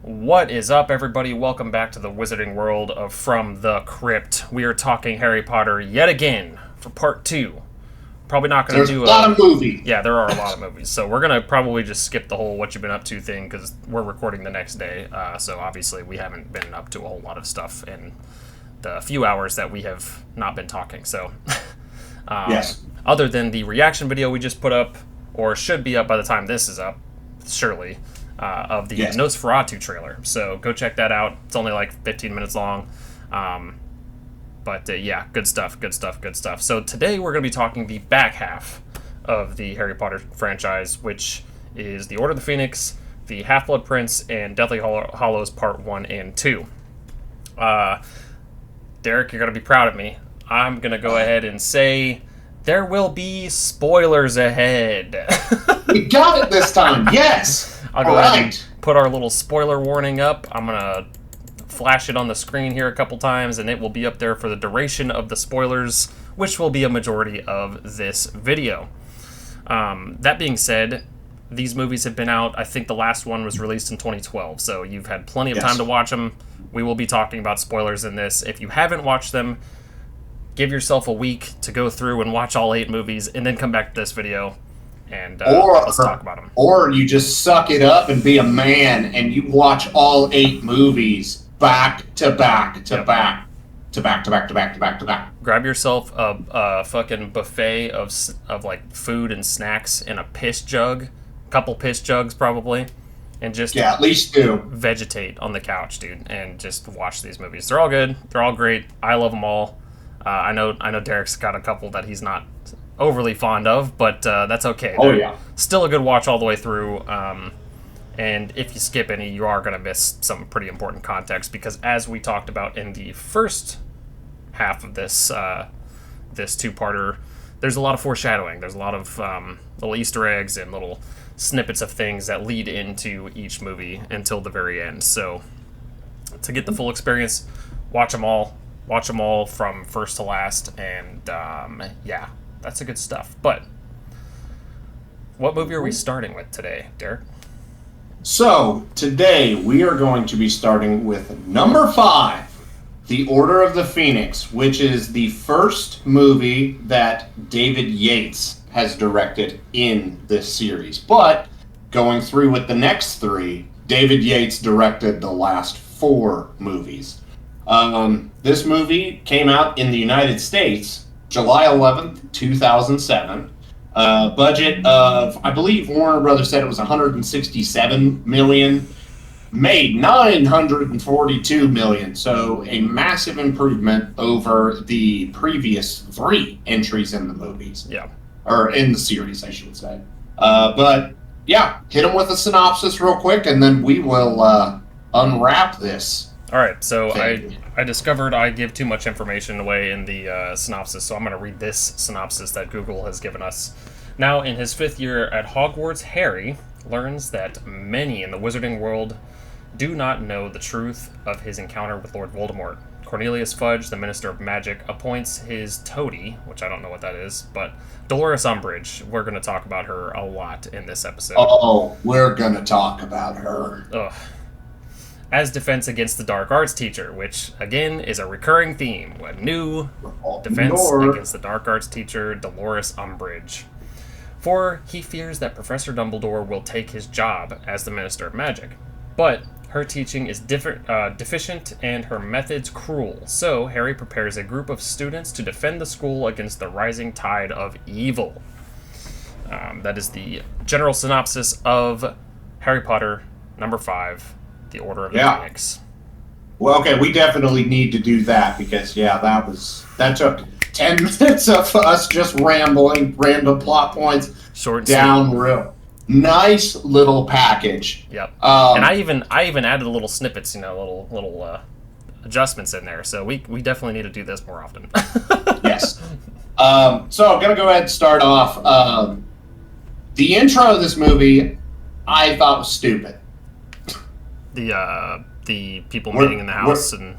What is up, everybody? Welcome back to the wizarding world of From the Crypt. We are talking Harry Potter yet again for part 2. Probably not going to do a lot of movies. Yeah, there are a lot of movies. So we're going to probably just skip the whole what you've been up to thing because we're recording the next day. So obviously we haven't been up to a whole lot of stuff in the few hours that we have not been talking. So Yes. Other than the reaction video we just put up, or should be up by the time this is up, surely, of the Yes. Nosferatu trailer. So go check that out. It's only like 15 minutes long. Yeah, good stuff. So today we're going to be talking the back half of the Harry Potter franchise, which is The Order of the Phoenix, The Half-Blood Prince, and Deathly Hallows Part 1 and 2. Derek, you're going to be proud of me. I'm going to go ahead and say there will be spoilers ahead. We got it this time. Yes. I'll go ahead and put our little spoiler warning up. I'm going to flash it on the screen here a couple times, and it will be up there for the duration of the spoilers, which will be a majority of this video. That being said, these movies have been out. I think the last one was released in 2012, so you've had plenty of time to watch them. We will be talking about spoilers in this. If you haven't watched them, give yourself a week to go through and watch all 8 movies, and then come back to this video, and let's talk about them. Or you just suck it up and be a man, and you watch all 8 movies back to back to back to back to back to back to back to back. Grab yourself a fucking buffet of like food and snacks in a piss jug, couple piss jugs probably, and just at least 2. Vegetate on the couch, dude, and just watch these movies. They're all good. They're all great. I love them all. I know Derek's got a couple that he's not overly fond of, but that's okay. They're still a good watch all the way through. And if you skip any, you are going to miss some pretty important context, because as we talked about in the first half of this this two-parter, there's a lot of foreshadowing. There's a lot of little Easter eggs and little snippets of things that lead into each movie until the very end. So to get the full experience, watch them all. Watch them all from first to last, and yeah, that's the good stuff. But what movie are we starting with today, Derek? So, today we are going to be starting with number 5, The Order of the Phoenix, which is the first movie that David Yates has directed in this series. But, going through with the next 3, David Yates directed the last 4 movies. This movie came out in the United States July 11th, 2007. Budget of, I believe Warner Brothers said it was $167 million, made $942 million, so a massive improvement over the previous 3 entries in the movies. Yeah. Or in the series, I should say. But, yeah, hit them with a synopsis real quick, and then we will unwrap this. All right, so I discovered I give too much information away in the synopsis, so I'm going to read this synopsis that Google has given us. Now, in his 5th year at Hogwarts, Harry learns that many in the wizarding world do not know the truth of his encounter with Lord Voldemort. Cornelius Fudge, the Minister of Magic, appoints his toady, which I don't know what that is, but Dolores Umbridge. We're going to talk about her a lot in this episode. Oh, we're going to talk about her. Ugh. As defense against the dark arts teacher, which, again, is a recurring theme. A new defense against the dark arts teacher, Dolores Umbridge. For he fears that Professor Dumbledore will take his job as the Minister of Magic. But her teaching is deficient and her methods cruel, so Harry prepares a group of students to defend the school against the rising tide of evil. That is the general synopsis of Harry Potter, number 5, The Order of the Phoenix. Well, okay, we definitely need to do that because, that took 10 minutes of us just rambling, random plot points, short down real. Nice little package. Yep. And I even added little snippets, little adjustments in there. So we definitely need to do this more often. Yes. So I'm gonna go ahead and start off. The intro of this movie, I thought was stupid. The people meeting in the house and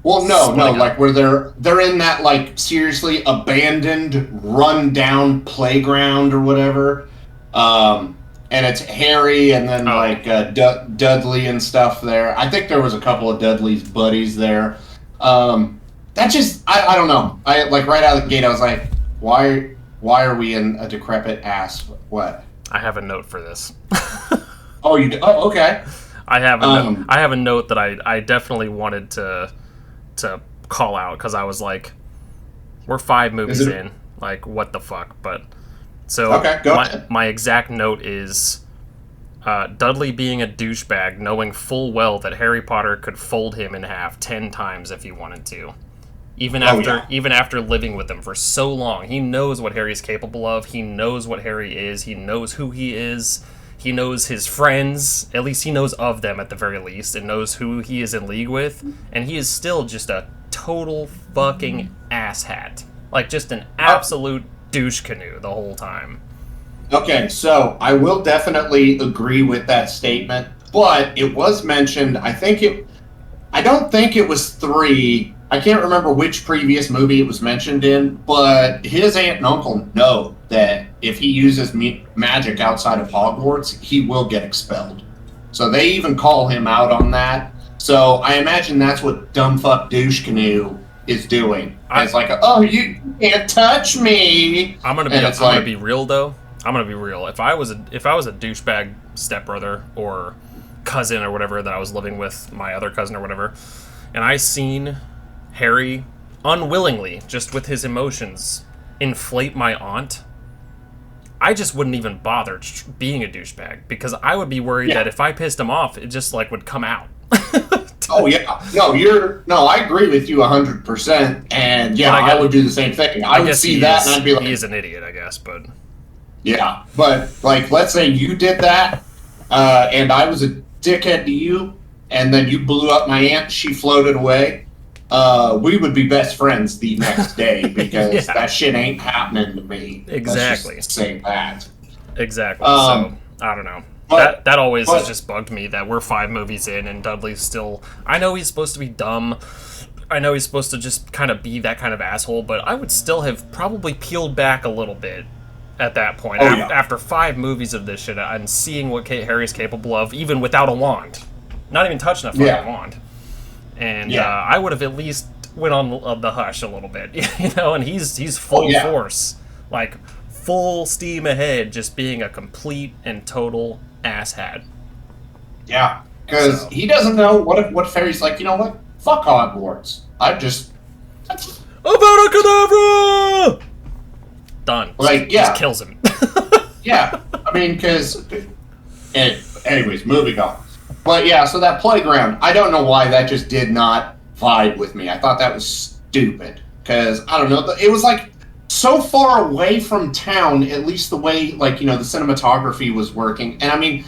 Well, no, like where they're in that like seriously abandoned, run down playground or whatever, and and it's Harry and then Dudley and stuff there. I think there was a couple of Dudley's buddies there. That just I don't know. I like right out of the gate I was like, why are we in a decrepit ass? What? I have a note for this. Oh, you do? Oh, okay. I have a note that I definitely wanted to call out because I was like, we're 5 movies in, like what the fuck? But so okay, go ahead. My exact note is Dudley being a douchebag, knowing full well that Harry Potter could fold him in half 10 times if he wanted to. Even after living with him for so long, he knows what Harry's capable of. He knows what Harry is. He knows who he is. He knows his friends. At least he knows of them at the very least, and knows who he is in league with. And he is still just a total fucking asshat. Like just an absolute douche canoe the whole time. Okay, so I will definitely agree with that statement, but it was mentioned. I don't think it was 3. I can't remember which previous movie it was mentioned in, but his aunt and uncle know that if he uses magic outside of Hogwarts, he will get expelled. So they even call him out on that. So I imagine that's what dumbfuck douche canoe is doing. It's like, oh, you can't touch me. I'm gonna be real though. I'm gonna be real. If I was a douchebag stepbrother or cousin or whatever that I was living with, my other cousin or whatever, and I seen Harry unwillingly, just with his emotions, inflate my aunt, I just wouldn't even bother being a douchebag because I would be worried that if I pissed him off, it just like would come out. Oh yeah, no, I agree with you 100%, and I would do the same thing. I would see that and I'd be like, he's an idiot, I guess, but yeah, but like, let's say you did that, and I was a dickhead to you, and then you blew up my aunt, she floated away. We would be best friends the next day because that shit ain't happening to me. Exactly. Let's just say that. Exactly. So I don't know. That always has just bugged me that we're 5 movies in and Dudley's still. I know he's supposed to be dumb. I know he's supposed to just kind of be that kind of asshole, but I would still have probably peeled back a little bit at that point. After 5 movies of this shit and seeing what Harry's capable of, even without a wand, not even touching a fucking wand. And I would have at least went on the hush a little bit, and he's full force, like full steam ahead, just being a complete and total asshat. Yeah, because he doesn't know what Harry's like. You know what? Fuck Hogwarts. Abracadabra! Done. Like, just kills him. Yeah, I mean, because anyways, moving on. But yeah, so that playground, I don't know why that just did not vibe with me. I thought that was stupid. Because, I don't know, it was like so far away from town, at least the way, like, the cinematography was working. And I mean,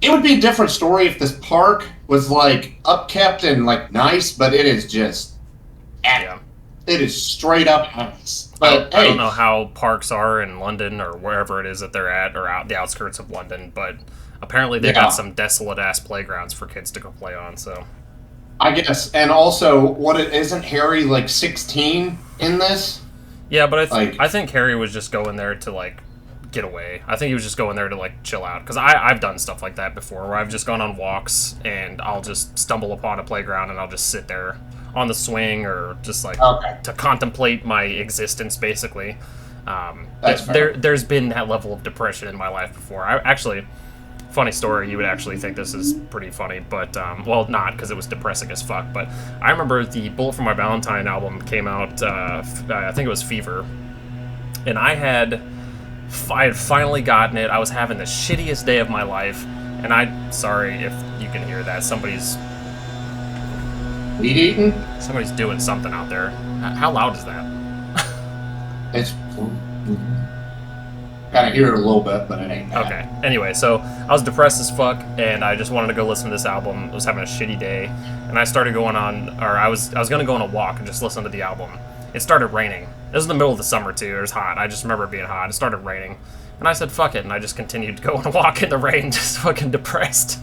it would be a different story if this park was, like, upkept and, like, nice, but it is just it is straight up ass. But I don't know how parks are in London or wherever it is that they're at, or out the outskirts of London, but apparently they got some desolate-ass playgrounds for kids to go play on, so. I guess. And also, isn't Harry, like, 16 in this? Yeah, but I think Harry was just going there to, like, get away. I think he was just going there to, like, chill out. Because I've done stuff like that before, where I've just gone on walks, and I'll just stumble upon a playground, and I'll just sit there on the swing, or just, like, to contemplate my existence, basically. That's fair. There's been that level of depression in my life before. Funny story, you would actually think this is pretty funny, but, well, not, because it was depressing as fuck, but I remember the Bullet for My Valentine album came out, I think it was Fever, and I had finally gotten it. I was having the shittiest day of my life, and sorry if you can hear that, somebody's weed eating? Somebody's doing something out there. How loud is that? It's kind of hear it a little bit, but it ain't bad. Okay. Anyway, so I was depressed as fuck, and I just wanted to go listen to this album. I was having a shitty day, and I started going on, or I was gonna go on a walk and just listen to the album. It started raining. It was in the middle of the summer too. It was hot. I just remember it being hot. It started raining, and I said fuck it, and I just continued to go on a walk in the rain, just fucking depressed.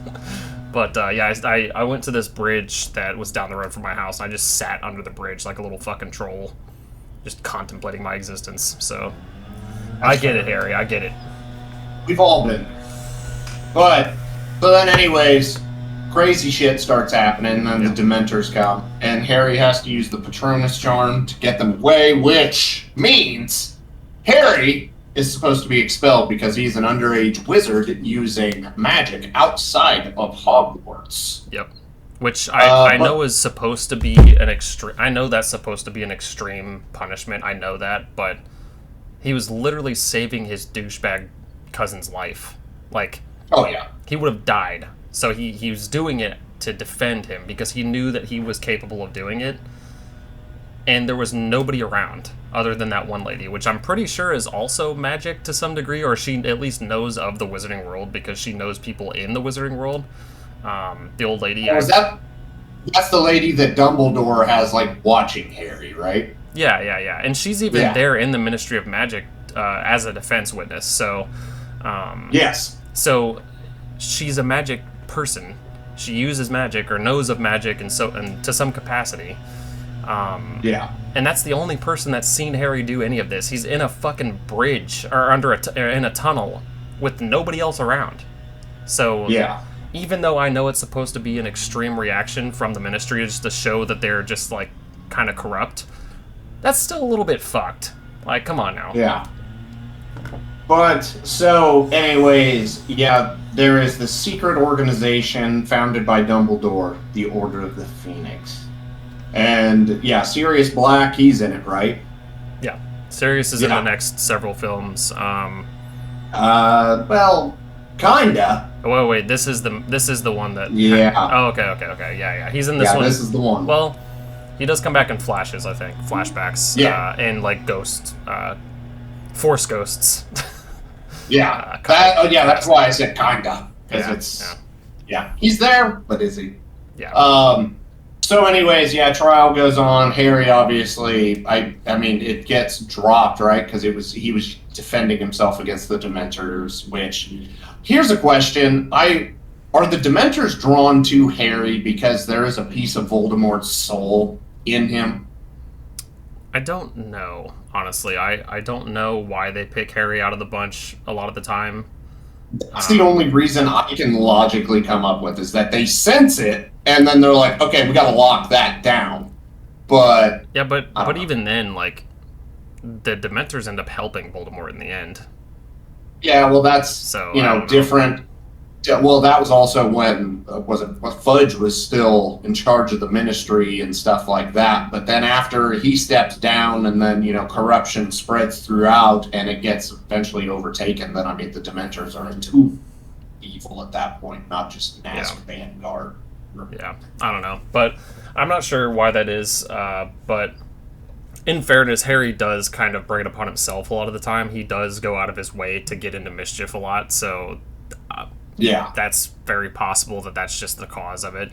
But I went to this bridge that was down the road from my house, and I just sat under the bridge like a little fucking troll, just contemplating my existence. So. I get it, Harry. I get it. We've all been. But, so then anyways, crazy shit starts happening, and then the Dementors come, and Harry has to use the Patronus charm to get them away, which means Harry is supposed to be expelled because he's an underage wizard using magic outside of Hogwarts. Yep. Which I know is supposed to be an extreme... I know that's supposed to be an extreme punishment. I know that, but he was literally saving his douchebag cousin's life. Like... Oh, yeah. He would have died. So he was doing it to defend him because he knew that he was capable of doing it. And there was nobody around other than that one lady, which I'm pretty sure is also magic to some degree, or she at least knows of the Wizarding World because she knows people in the Wizarding World. The old lady. Oh, that's the lady that Dumbledore has, like, watching Harry, right? Yeah. And she's even there in the Ministry of Magic as a defense witness. So, yes. So, she's a magic person. She uses magic or knows of magic, and to some capacity. And that's the only person that's seen Harry do any of this. He's in a fucking bridge or in a tunnel with nobody else around. So, even though I know it's supposed to be an extreme reaction from the Ministry just to show that they're just, like, kind of corrupt, that's still a little bit fucked. Like, come on now. Yeah. But, so, anyways, there is the secret organization founded by Dumbledore, the Order of the Phoenix. And, Sirius Black, he's in it, right? Yeah. Sirius is in the next several films. Well, kinda. Wait, this is the one that... Yeah. Oh, okay. Yeah. He's in this one. Yeah, this is the one. Well, he does come back in flashes, I think. Flashbacks. Yeah. And, like, ghosts. Force ghosts. Yeah. That's why I said kinda. Because it's... Yeah. He's there, but is he? Yeah. So anyways, trial goes on. Harry, obviously, I mean, it gets dropped, right? Because he was defending himself against the Dementors, which... Here's a question. Are the Dementors drawn to Harry because there is a piece of Voldemort's soul in him? I don't know, honestly. I don't know why they pick Harry out of the bunch a lot of the time. That's the only reason I can logically come up with, is that they sense it, and then they're like, okay, we gotta lock that down. But... Yeah, but even then, like, the Dementors end up helping Voldemort in the end. Yeah, well, that's, different. Yeah, well, that was also when, Fudge was still in charge of the Ministry and stuff like that. But then after he steps down and then, corruption spreads throughout and it gets eventually overtaken, then, the Dementors are too evil at that point, not just an Azkaban guard. Yeah, I don't know. But I'm not sure why that is, but... In fairness, Harry does kind of bring it upon himself a lot of the time. He does go out of his way to get into mischief a lot, so that's very possible that that's just the cause of it,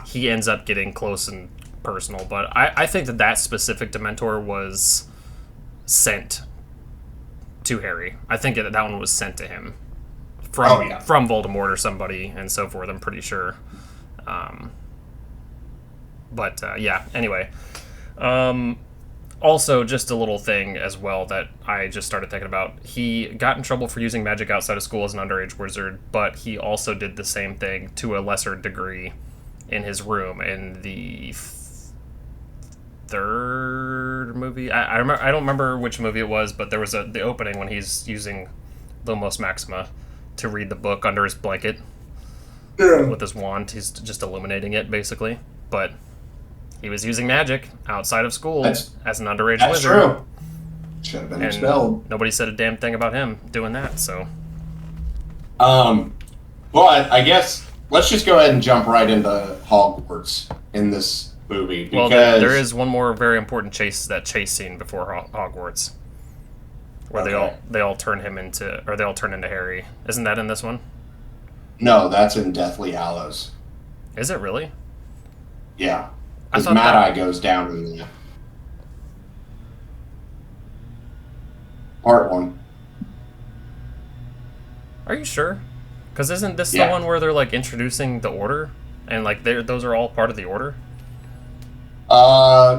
He ends up getting close and personal, but I think that specific Dementor was sent to Harry. I think that one was sent to him from Voldemort or somebody and so forth, I'm pretty sure. Anyway... Also, just a little thing as well that I just started thinking about. He got in trouble for using magic outside of school as an underage wizard, but he also did the same thing to a lesser degree in his room in the third movie. I don't remember which movie it was, but there was the opening when he's using Lumos Maxima to read the book under his blanket with his wand. He's just illuminating it, basically. But... he was using magic outside of school as an underage wizard. That's true. Should have been expelled. Nobody said a damn thing about him doing that, so... But I guess let's just go ahead and jump right into Hogwarts in this movie. Because... Well, there is one more very important chase scene before Hogwarts. Where they all turn into Harry. Isn't that in this one? No, that's in Deathly Hallows. Is it really? Yeah. Because Mad Eye goes down in the part 1. Are you sure? Because isn't this the one where they're, like, introducing the Order? And, like, those are all part of the Order? But,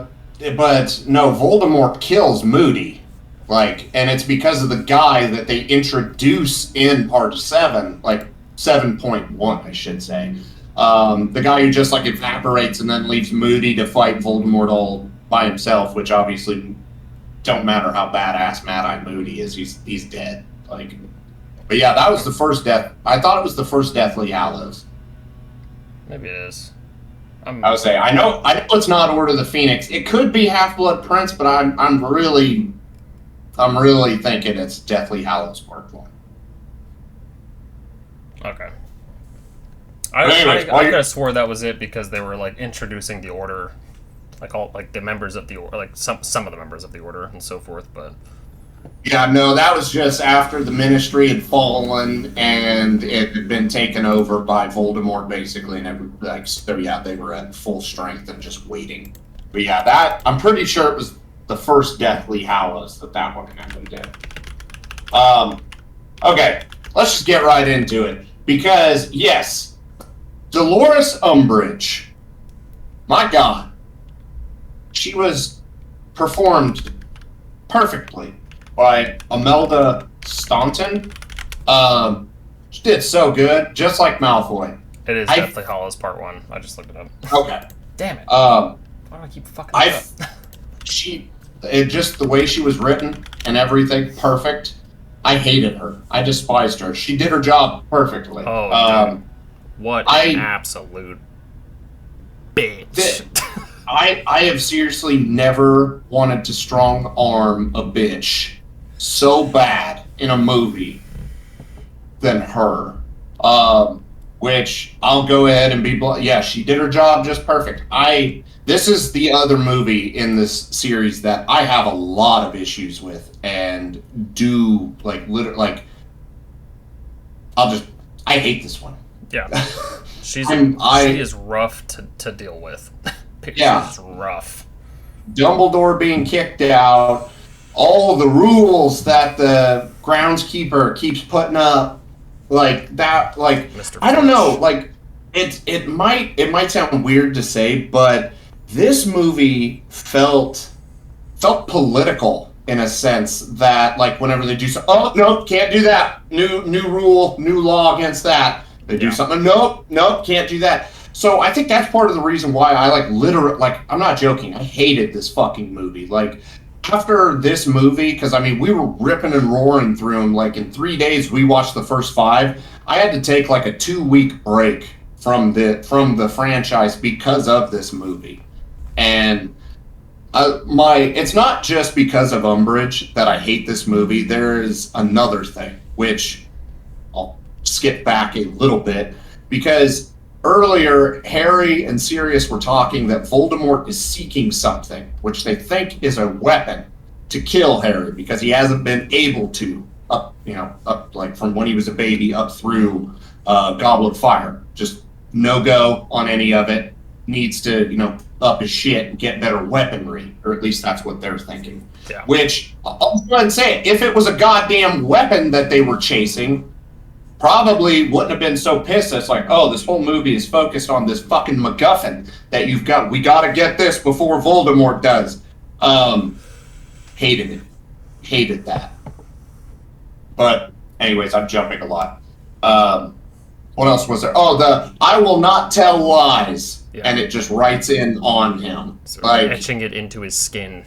no, Voldemort kills Moody. Like, and it's because of the guy that they introduce in part 7, like 7.1, I should say. The guy who just like evaporates and then leaves Moody to fight Voldemort all by himself, which obviously don't matter how badass Mad-Eye Moody is, he's dead. Like, but yeah, that was the first death. I thought it was the first Deathly Hallows. Maybe it is. I would say I know it's not Order of the Phoenix. It could be Half-Blood Prince, but I'm really thinking it's Deathly Hallows Part 1. Okay. I could have swore that was it because they were like introducing the Order, like the members of the Order, like some of the members of the Order and so forth. But yeah, no, that was just after the Ministry had fallen and it had been taken over by Voldemort, basically, and so yeah, they were at full strength and just waiting. But yeah, that I'm pretty sure it was the first Deathly Hallows that one happened in. Okay, let's just get right into it because yes. Dolores Umbridge, my God, she was performed perfectly by Imelda Staunton. She did so good, just like Malfoy. It is Deathly Hallows Part 1. I just looked it up. Okay. Damn it. Why do I keep fucking it up? Just the way she was written and everything, perfect. I hated her. I despised her. She did her job perfectly. Oh, what an absolute bitch. I have seriously never wanted to strong arm a bitch so bad in a movie than her. Which I'll go ahead and be yeah, she did her job just perfect. This is the other movie in this series that I have a lot of issues with and do I hate this one. Yeah, she is rough to deal with. Yeah, she's rough. Dumbledore being kicked out, all the rules that the groundskeeper keeps putting up, like that. Like Mr. I don't know. Like it might sound weird to say, but this movie felt political in a sense that like whenever they do so, oh no, can't do that. New rule, new law against that. They do something. Nope, can't do that. So I think that's part of the reason why I I'm not joking. I hated this fucking movie. Like after this movie, because I mean we were ripping and roaring through them. Like in 3 days we watched the first 5. I had to take like a 2-week break from the franchise because of this movie. And it's not just because of Umbridge that I hate this movie. There is another thing which I'll skip back a little bit because earlier Harry and Sirius were talking that Voldemort is seeking something which they think is a weapon to kill Harry because he hasn't been able to up like from when he was a baby up through Goblet of Fire. Just no go on any of it. Needs to up his shit and get better weaponry, or at least that's what they're thinking. Yeah. Which I'll go ahead and say it, if it was a goddamn weapon that they were chasing, probably wouldn't have been so pissed. It's like, oh, this whole movie is focused on this fucking MacGuffin that you've got. We got to get this before Voldemort does. Hated it. Hated that. But anyways, I'm jumping a lot. What else was there? Oh, the I will not tell lies. Yeah. And it just writes in on him. So like etching it into his skin.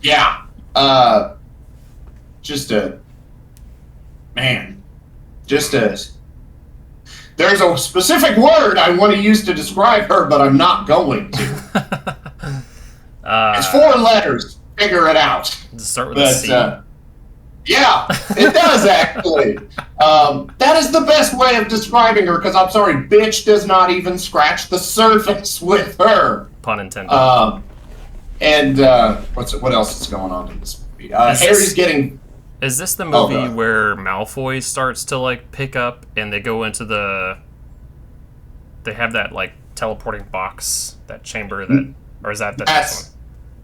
Yeah. Just a there's a specific word I want to use to describe her, but I'm not going to. It's 4 letters. Figure it out. Does it start with a C? Yeah, it does actually. That is the best way of describing her, because I'm sorry, bitch does not even scratch the surface with her. Pun intended. What else is going on in this movie? Harry's getting... Is this the movie where Malfoy starts to, like, pick up, and they go into the... They have that, like, teleporting box, that chamber that... Or is that the next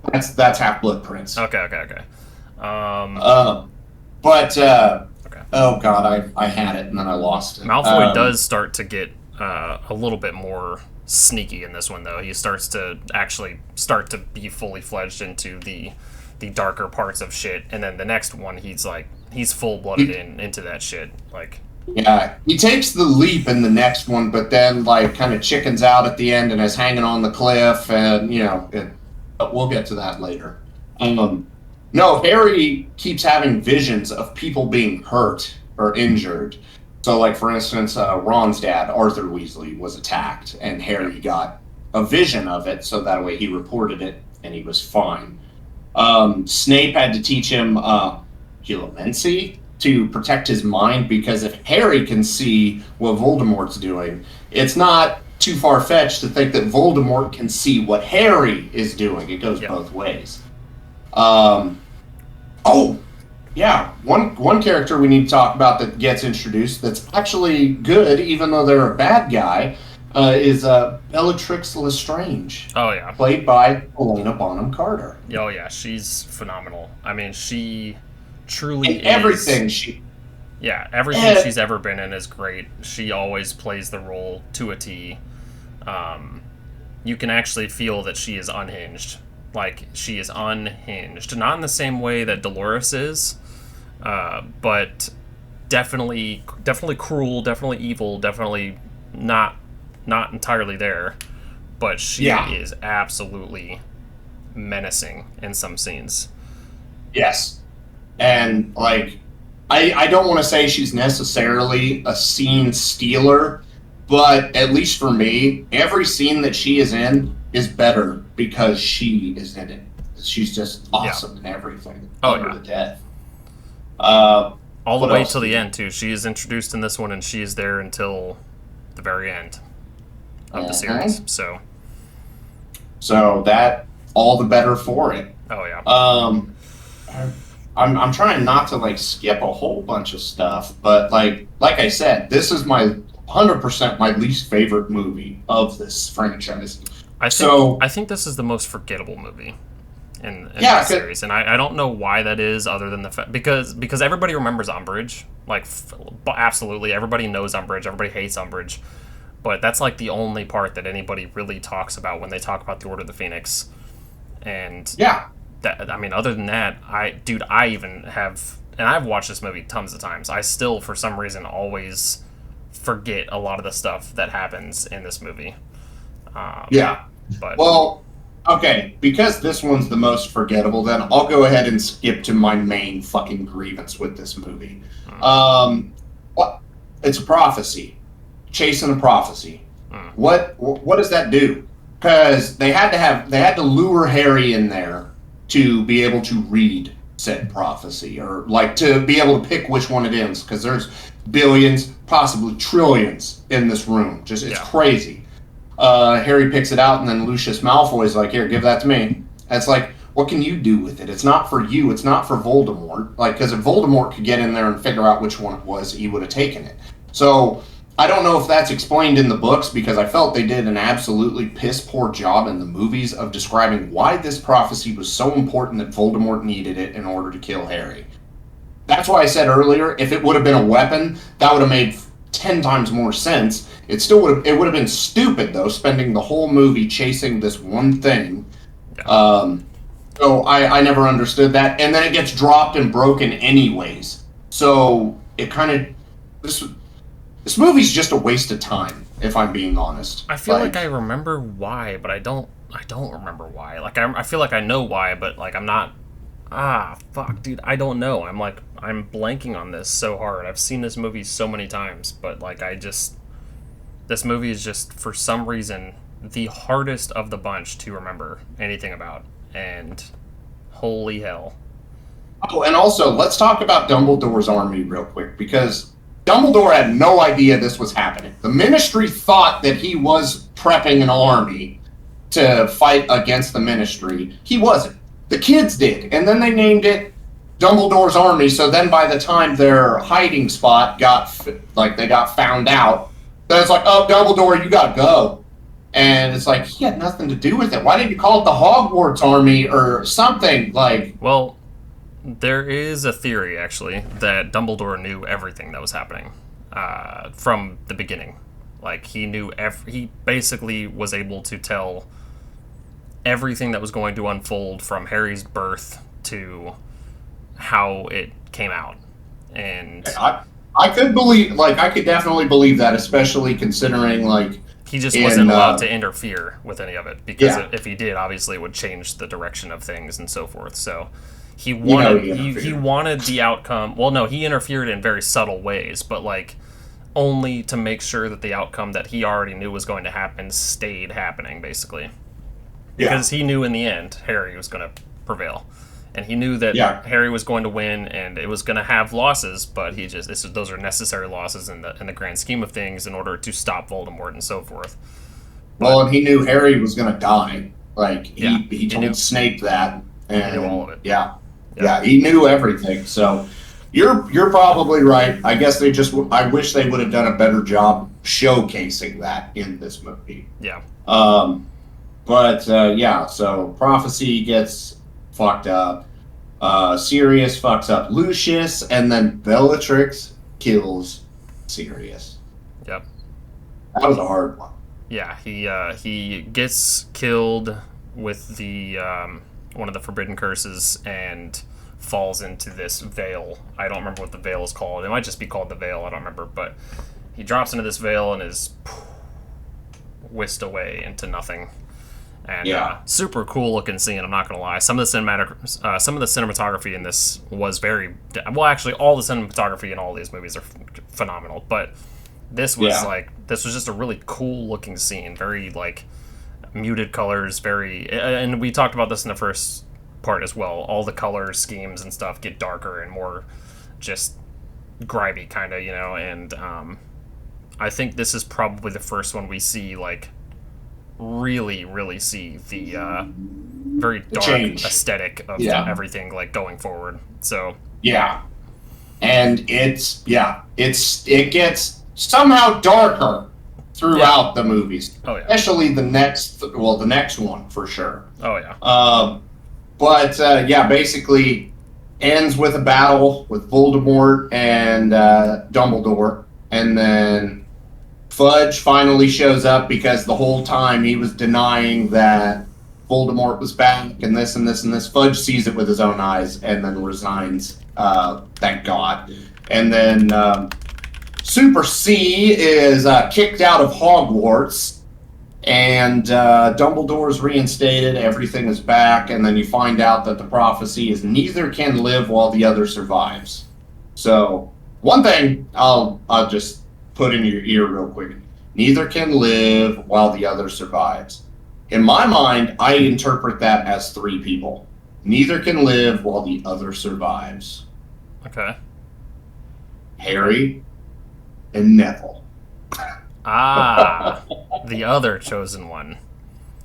one? That's Half-Blood Prince. Okay. Okay. Oh god, I had it and then I lost it. Malfoy does start to get a little bit more sneaky in this one, though. He starts to actually be fully fledged into the the darker parts of shit, and then the next one he's full-blooded into that shit. Like, yeah, he takes the leap in the next one, but then like kind of chickens out at the end and is hanging on the cliff, and but we'll get to that later. No, Harry keeps having visions of people being hurt or injured. So, like, for instance, Ron's dad, Arthur Weasley, was attacked, and Harry got a vision of it, so that way he reported it, and he was fine. Snape had to teach him geomancy to protect his mind, because if Harry can see what Voldemort's doing, it's not too far-fetched to think that Voldemort can see what Harry is doing. It goes both ways. One character we need to talk about that gets introduced that's actually good, even though they're a bad guy, is Bellatrix Lestrange. Oh, yeah. Played by Helena Bonham Carter. Oh, yeah, she's phenomenal. I mean, she truly is... everything she's ever been in is great. She always plays the role to a T. You can actually feel that she is unhinged. Like, she is unhinged. Not in the same way that Dolores is, but definitely cruel, definitely evil, definitely not entirely there. But she is absolutely menacing in some scenes. Yes. And, like, I don't want to say she's necessarily a scene stealer, but at least for me, every scene that she is in is better because she is in it. She's just awesome in everything. To death. All the way till the end, too. She is introduced in this one, and she is there until the very end of the series. So that, all the better for it. Oh, yeah. I'm trying not to, like, skip a whole bunch of stuff, but, like I said, this is my 100% my least favorite movie of this franchise. I think this is the most forgettable movie in the series, and I don't know why that is, other than the fact because everybody remembers Umbridge, like absolutely everybody knows Umbridge, everybody hates Umbridge, but that's like the only part that anybody really talks about when they talk about the Order of the Phoenix, and that, I mean, other than that, I even have, and I've watched this movie tons of times, I still for some reason always forget a lot of the stuff that happens in this movie. But well, okay, because this one's the most forgettable, then I'll go ahead and skip to my main fucking grievance with this movie. It's a prophecy, chasing a prophecy. What does that do? Because they had to lure Harry in there to be able to read said prophecy, or like to be able to pick which one it is, because there's billions, possibly trillions in this room. It's crazy. Harry picks it out, and then Lucius Malfoy's like, here, give that to me. And it's like, what can you do with it? It's not for you. It's not for Voldemort. Like, because if Voldemort could get in there and figure out which one it was, he would have taken it. So I don't know if that's explained in the books, because I felt they did an absolutely piss-poor job in the movies of describing why this prophecy was so important that Voldemort needed it in order to kill Harry. That's why I said earlier, if it would have been a weapon, that would have made 10 times more sense. It would have been stupid, though, spending the whole movie chasing this one thing. So I never understood that. And then it gets dropped and broken anyways. So it kind of... This movie's just a waste of time, if I'm being honest. I feel like I remember why, but I don't remember why. Like, I feel like I know why, but, like, I'm not... fuck, dude, I don't know. I'm blanking on this so hard. I've seen this movie so many times, but, like, this movie is just, for some reason, the hardest of the bunch to remember anything about. And holy hell. Oh, and also, let's talk about Dumbledore's army real quick, because Dumbledore had no idea this was happening. The Ministry thought that he was prepping an army to fight against the Ministry. He wasn't. The kids did, and then they named it Dumbledore's Army, so then by the time their hiding spot got found out, then it's like, oh, Dumbledore, you gotta go. And it's like, he had nothing to do with it. Why didn't you call it the Hogwarts Army or something? Like, well, there is a theory, actually, that Dumbledore knew everything that was happening from the beginning. Like, he knew he basically was able to tell everything that was going to unfold from Harry's birth to how it came out. And I could definitely believe that, especially considering he just wasn't allowed to interfere with any of it, because if he did, obviously it would change the direction of things and so forth. So he wanted the outcome. Well, no, he interfered in very subtle ways, but only to make sure that the outcome that he already knew was going to happen stayed happening, basically. Because he knew in the end Harry was going to prevail. And he knew that Harry was going to win, and it was going to have losses, but those are necessary losses in the grand scheme of things in order to stop Voldemort and so forth. Well, and he knew Harry was going to die. He told Snape that, and he knew all of it. Yeah, he knew everything. So you're probably right. I guess I wish they would have done a better job showcasing that in this movie. Yeah. So Prophecy gets fucked up. Sirius fucks up Lucius, and then Bellatrix kills Sirius. Yep. That was a hard one. Yeah, he gets killed with the one of the forbidden curses and falls into this veil. I don't remember what the veil is called. It might just be called the veil. I don't remember. But he drops into this veil and is whisked away into nothing. And super cool looking scene. I'm not gonna lie. Some of the cinematography in this was very well. Actually, all the cinematography in all these movies are phenomenal. But this was this was just a really cool looking scene. Very muted colors. And we talked about this in the first part as well. All the color schemes and stuff get darker and more just grimy, kind of, And I think this is probably the first one we see really see the very dark aesthetic of everything going forward. So and it gets somehow darker throughout the movies. Oh yeah, especially the next one for sure. Oh yeah. Basically ends with a battle with Voldemort and Dumbledore, and then Fudge finally shows up because the whole time he was denying that Voldemort was back and this and this and this. Fudge sees it with his own eyes and then resigns. Thank God. And then Super C is kicked out of Hogwarts, and Dumbledore is reinstated. Everything is back, and then you find out that the prophecy is neither can live while the other survives. So one thing I'll just put in your ear real quick. Neither can live while the other survives. In my mind, I interpret that as three people. Neither can live while the other survives. Okay. Harry and Neville. Ah, the other chosen one.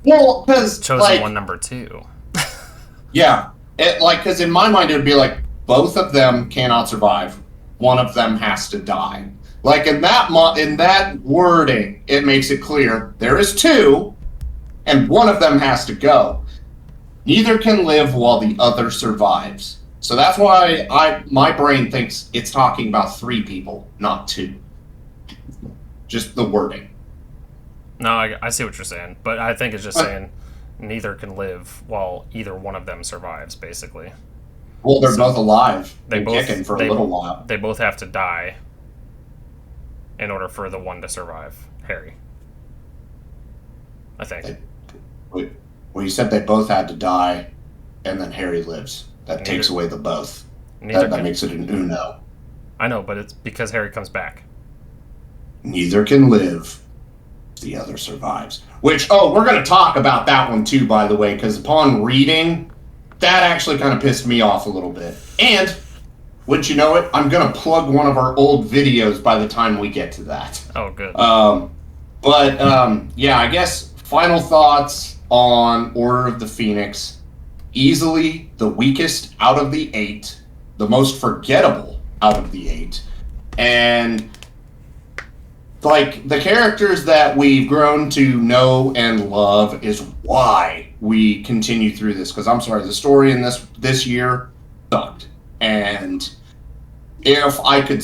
Well, because chosen one number 2. Yeah, because in my mind it would be both of them cannot survive. One of them has to die. In that wording, it makes it clear there is 2, and one of them has to go. Neither can live while the other survives. So that's why my brain thinks it's talking about 3 people, not 2. Just the wording. No, I see what you're saying, but I think it's just saying neither can live while either one of them survives, basically. Well, they're both alive. Kicking for a little while. They both have to die in order for the one to survive, Harry. I think. Well, you said they both had to die, and then Harry lives. That takes away the both. That makes it an uno. I know, but it's because Harry comes back. Neither can live, the other survives. Which, we're going to talk about that one too, by the way, because upon reading, that actually kind of pissed me off a little bit. And wouldn't you know it, I'm going to plug one of our old videos by the time we get to that. Oh, good. I guess final thoughts on Order of the Phoenix. Easily the weakest out of the 8. The most forgettable out of the 8. And the characters that we've grown to know and love is why we continue through this. Because I'm sorry, the story in this year sucked. And if I could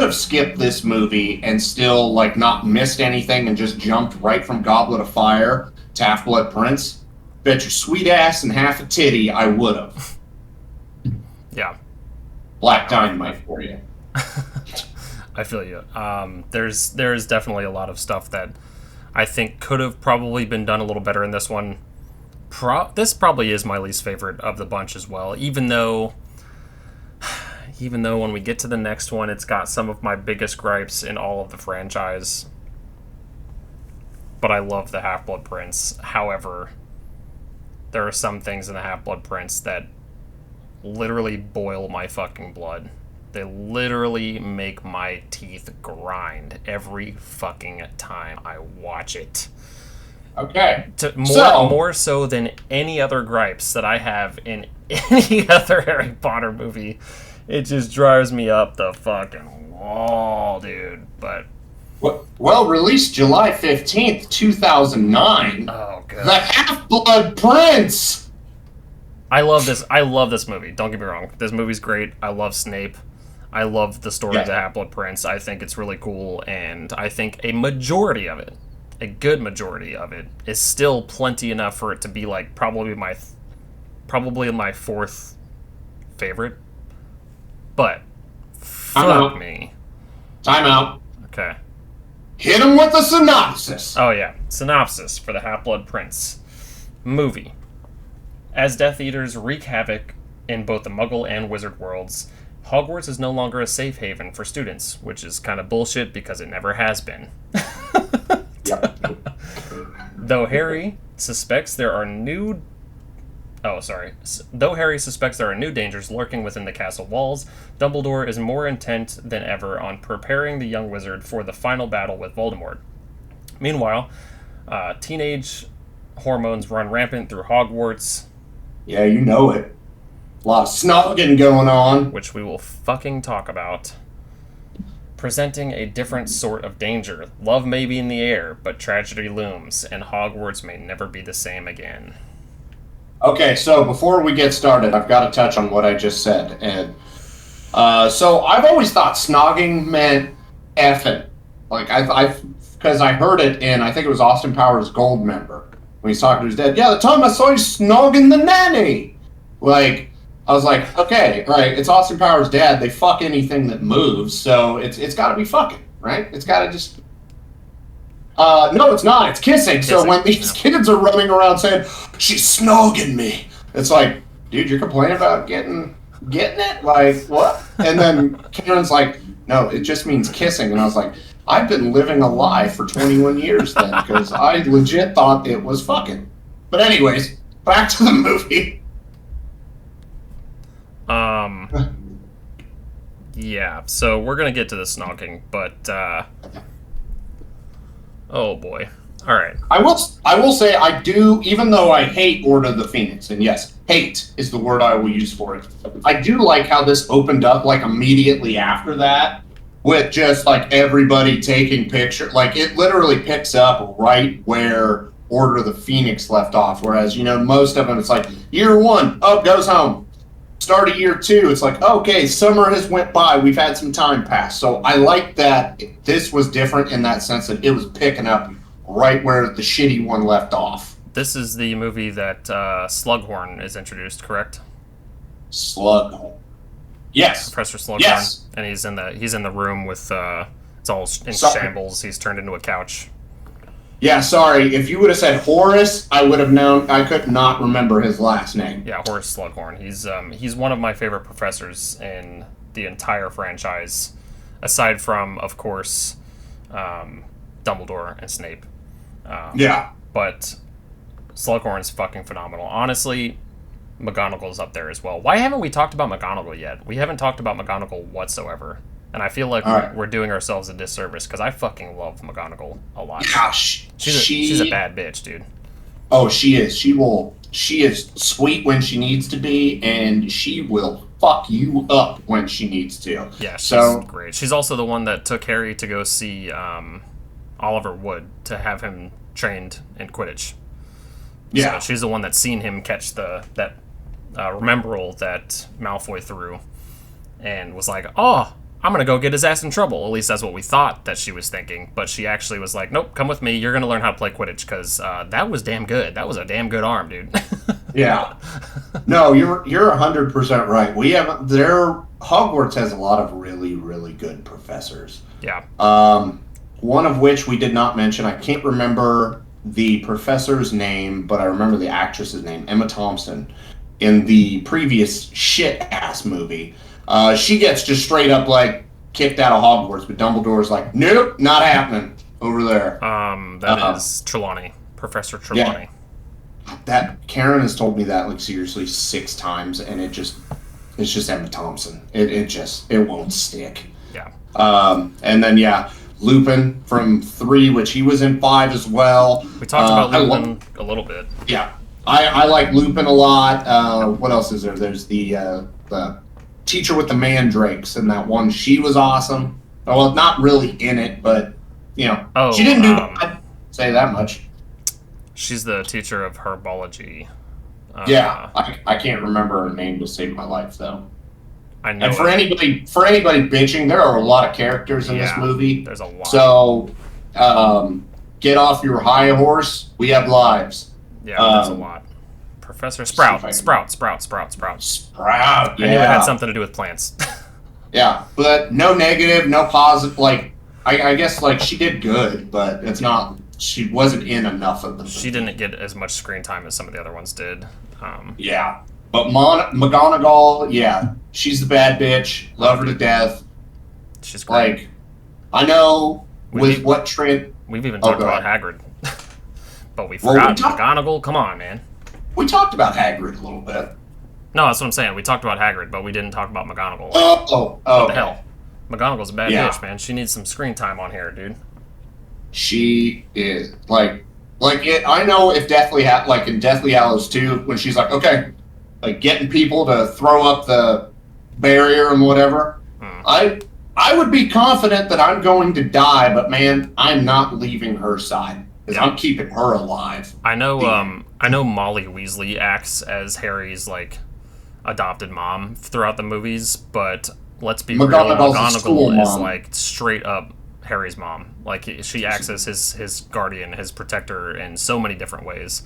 have skipped this movie and still not missed anything and just jumped right from Goblet of Fire to Half-Blood Prince, Bet your sweet ass and half a titty I would have. Yeah. Black Dynamite for you. I feel you. There's definitely a lot of stuff that I think could have probably been done a little better in this one. This probably is my least favorite of the bunch as well, even though when we get to the next one, it's got some of my biggest gripes in all of the franchise. But I love the Half-Blood Prince. However, there are some things in the Half-Blood Prince that literally boil my fucking blood. They literally make my teeth grind every fucking time I watch it. Okay. More so than any other gripes that I have in any other Harry Potter movie. It just drives me up the fucking wall, dude. But well, released July 15th, 2009. Oh, God. The Half-Blood Prince! I love this movie. Don't get me wrong. This movie's great. I love Snape. I love the story of the Half-Blood Prince. I think it's really cool, and I think a majority of it, a good majority of it, is still plenty enough for it to be like probably my fourth favorite. But fuck me. Time out. Okay. Hit him with a synopsis. Oh yeah, synopsis for the Half-Blood Prince movie. As Death Eaters wreak havoc in both the Muggle and Wizard worlds, Hogwarts is no longer a safe haven for students, which is kind of bullshit because it never has been. Though Harry suspects there are new dangers lurking within the castle walls, Dumbledore is more intent than ever on preparing the young wizard for the final battle with Voldemort. Meanwhile, teenage hormones run rampant through Hogwarts. Yeah, you know it. A lot of snogging going on. Which we will fucking talk about. Presenting a different sort of danger. Love may be in the air, but tragedy looms, and Hogwarts may never be the same again. Okay, so before we get started, I've got to touch on what I just said. And so I've always thought snogging meant effing. Like, because I heard it in, I think it was Austin Powers' Goldmember, when he's talking to his dad. Yeah, the time I saw you snogging the nanny. Like, I was like, okay, right, it's Austin Powers' dad. They fuck anything that moves, so it's got to be fucking, right? It's got to just... no, it's not. It's kissing. So when these kids are running around saying, she's snogging me, it's like, dude, you're complaining about getting it? Like, what? And then Karen's like, no, it just means kissing. And I was like, I've been living a lie for 21 years then, because I legit thought it was fucking. But anyways, back to the movie. Yeah, so we're gonna get to the snogging, but, oh boy. Alright. I will say I do, even though I hate Order of the Phoenix, and yes, hate is the word I will use for it, I do like how this opened up, like, immediately after that, with just, like, everybody taking pictures. Like, it literally picks up right where Order of the Phoenix left off, whereas, you know, most of them, it's like, year one, up goes home. Start of year two, it's like, okay, summer has went by, we've had some time pass. So I like that this was different in that sense that it was picking up right where the shitty one left off. This is the movie that Slughorn is introduced, correct? Slughorn. Yes. Professor Slughorn. Yes. And he's in the room with it's all in shambles. He's turned into a couch. Yeah, sorry. If you would have said Horace, I would have known. I could not remember his last name. Yeah, Horace Slughorn. He's one of my favorite professors in the entire franchise, aside from, of course, Dumbledore and Snape. Yeah. But Slughorn's fucking phenomenal. Honestly, McGonagall's up there as well. Why haven't we talked about McGonagall yet? We haven't talked about McGonagall whatsoever. And I feel like we're doing ourselves a disservice because I fucking love McGonagall a lot. Yeah, she's a bad bitch, dude. Oh, she is. She is sweet when she needs to be, and she will fuck you up when she needs to. Yeah, she's great. She's also the one that took Harry to go see Oliver Wood to have him trained in Quidditch. Yeah. So she's the one that's seen him catch that Remembrall that Malfoy threw and was like, oh, I'm going to go get his ass in trouble. At least that's what we thought that she was thinking. But she actually was like, nope, come with me. You're going to learn how to play Quidditch because that was damn good. That was a damn good arm, dude. Yeah. No, you're 100% right. Hogwarts has a lot of really, really good professors. Yeah. One of which we did not mention. I can't remember the professor's name, but I remember the actress's name, Emma Thompson, in the previous shit-ass movie. She gets just straight up, like, kicked out of Hogwarts, but Dumbledore's like, nope, not happening over there. That is Trelawney. Professor Trelawney. Yeah. That Karen has told me that, like, seriously 6 times, and it's just Emma Thompson. It won't stick. Yeah. And then, yeah, Lupin from 3, which he was in 5 as well. We talked about Lupin a little bit. Yeah. I like Lupin a lot. What else is there? There's the teacher with the mandrakes in that one. She was awesome. Well, not really in it, but, you know, she didn't do bad. Say that much. She's the teacher of herbology. Yeah, I can't remember her name to save my life, though. I know. And for anybody bitching, there are a lot of characters in this movie. There's a lot. So, get off your high horse. We have lives. Yeah, there's a lot. Professor Sprout. Sprout. Sprout, yeah. I knew it had something to do with plants. Yeah, but no negative, no positive. Like, I guess, like, she did good, but it's not. She wasn't in enough of them. She didn't get as much screen time as some of the other ones did. Yeah. But McGonagall, yeah, she's the bad bitch. Love her to death. She's great. Like, I know We've even talked about Hagrid. But we forgot McGonagall. Come on, man. We talked about Hagrid a little bit. No, that's what I'm saying. We talked about Hagrid, but we didn't talk about McGonagall. What the hell? McGonagall's a bad bitch, man. She needs some screen time on here, dude. She is like it. I know if in Deathly Hallows 2, when she's like, okay, like getting people to throw up the barrier and whatever. I would be confident that I'm going to die, but man, I'm not leaving her side because I'm keeping her alive. I know. I know Molly Weasley acts as Harry's like adopted mom throughout the movies, but let's be real, McGonagall is like straight up Harry's mom. Like, she acts as his guardian, his protector in so many different ways.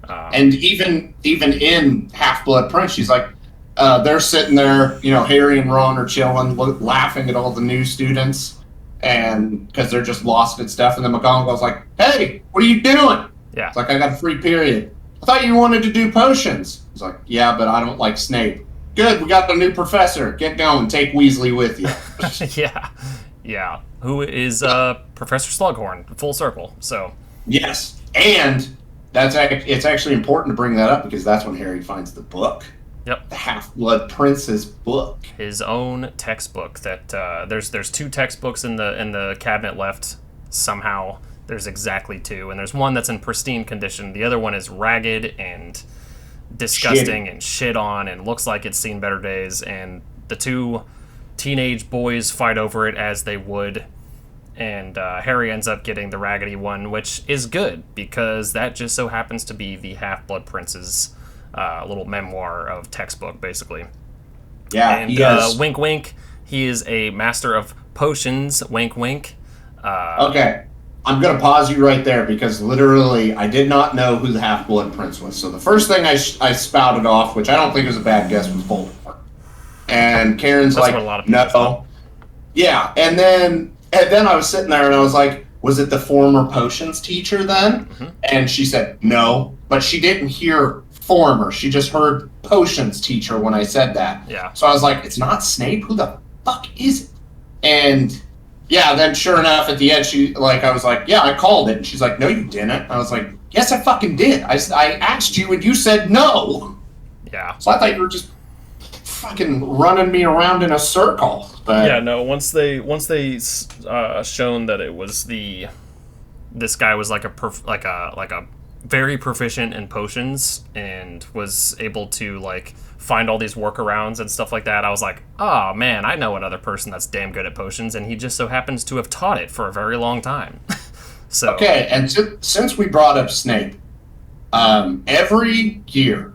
And even in Half-Blood Prince, she's like, they're sitting there, you know, Harry and Ron are chilling, laughing at all the new students, and because they're just lost at stuff. And then McGonagall's like, hey, what are you doing? Yeah. It's like, I got a free period. I thought you wanted to do potions. He's like, yeah, but I don't like Snape. Good, we got the new professor. Get going. Take Weasley with you. Yeah. Who is Professor Slughorn, full circle. So yes, and it's actually important to bring that up because that's when Harry finds the book. Yep. The Half-Blood Prince's book. His own textbook. That there's 2 textbooks in the cabinet left somehow. There's exactly 2, and there's one that's in pristine condition. The other one is ragged and disgusting and shit on and looks like it's seen better days. And the 2 teenage boys fight over it as they would, and Harry ends up getting the raggedy one, which is good because that just so happens to be the Half-Blood Prince's little memoir of textbook, basically. Yeah, and wink wink, he is a master of potions, wink wink. Okay, I'm going to pause you right there because literally I did not know who the Half-Blood Prince was. So the first thing I spouted off, which I don't think was a bad guess, was Voldemort. And Karen's That's like, what a lot of people thought. Yeah, and then I was sitting there and I was like, was it the former potions teacher then? Mm-hmm. And she said no, but she didn't hear former. She just heard potions teacher when I said that. Yeah. So I was like, it's not Snape? Who the fuck is it? And yeah, then sure enough, at the end, I was like, yeah, I called it. And she's like, no, you didn't. I was like, yes, I fucking did. I asked you and you said no. Yeah. So I thought you were just fucking running me around in a circle. But yeah, no. Once they shown that it was this guy was like a very proficient in potions and was able to like find all these workarounds and stuff like that, I was like, oh man, I know another person that's damn good at potions, and he just so happens to have taught it for a very long time. So okay, and since we brought up Snape, every year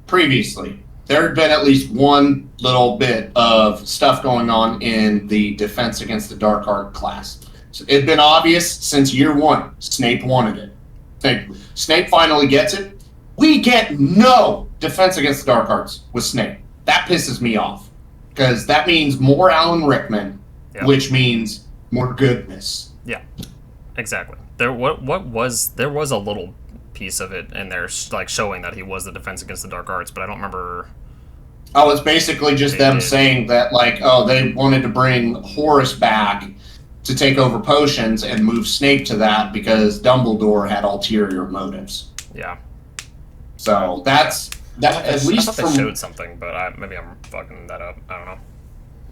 previously, there had been at least one little bit of stuff going on in the Defense Against the Dark Art class. So it had been obvious since year one. Snape wanted it. Snape finally gets it. We get no Defense Against the Dark Arts with Snape. That pisses me off. Because that means more Alan Rickman, which means more goodness. Yeah, exactly. There was a little piece of it in there, like showing that he was the Defense Against the Dark Arts, but I don't remember. Oh, it's basically just them saying that, like, oh, they wanted to bring Horace back to take over potions and move Snape to that because Dumbledore had ulterior motives. Yeah. So that's that. At least I thought they showed something, but maybe I'm fucking that up. I don't know.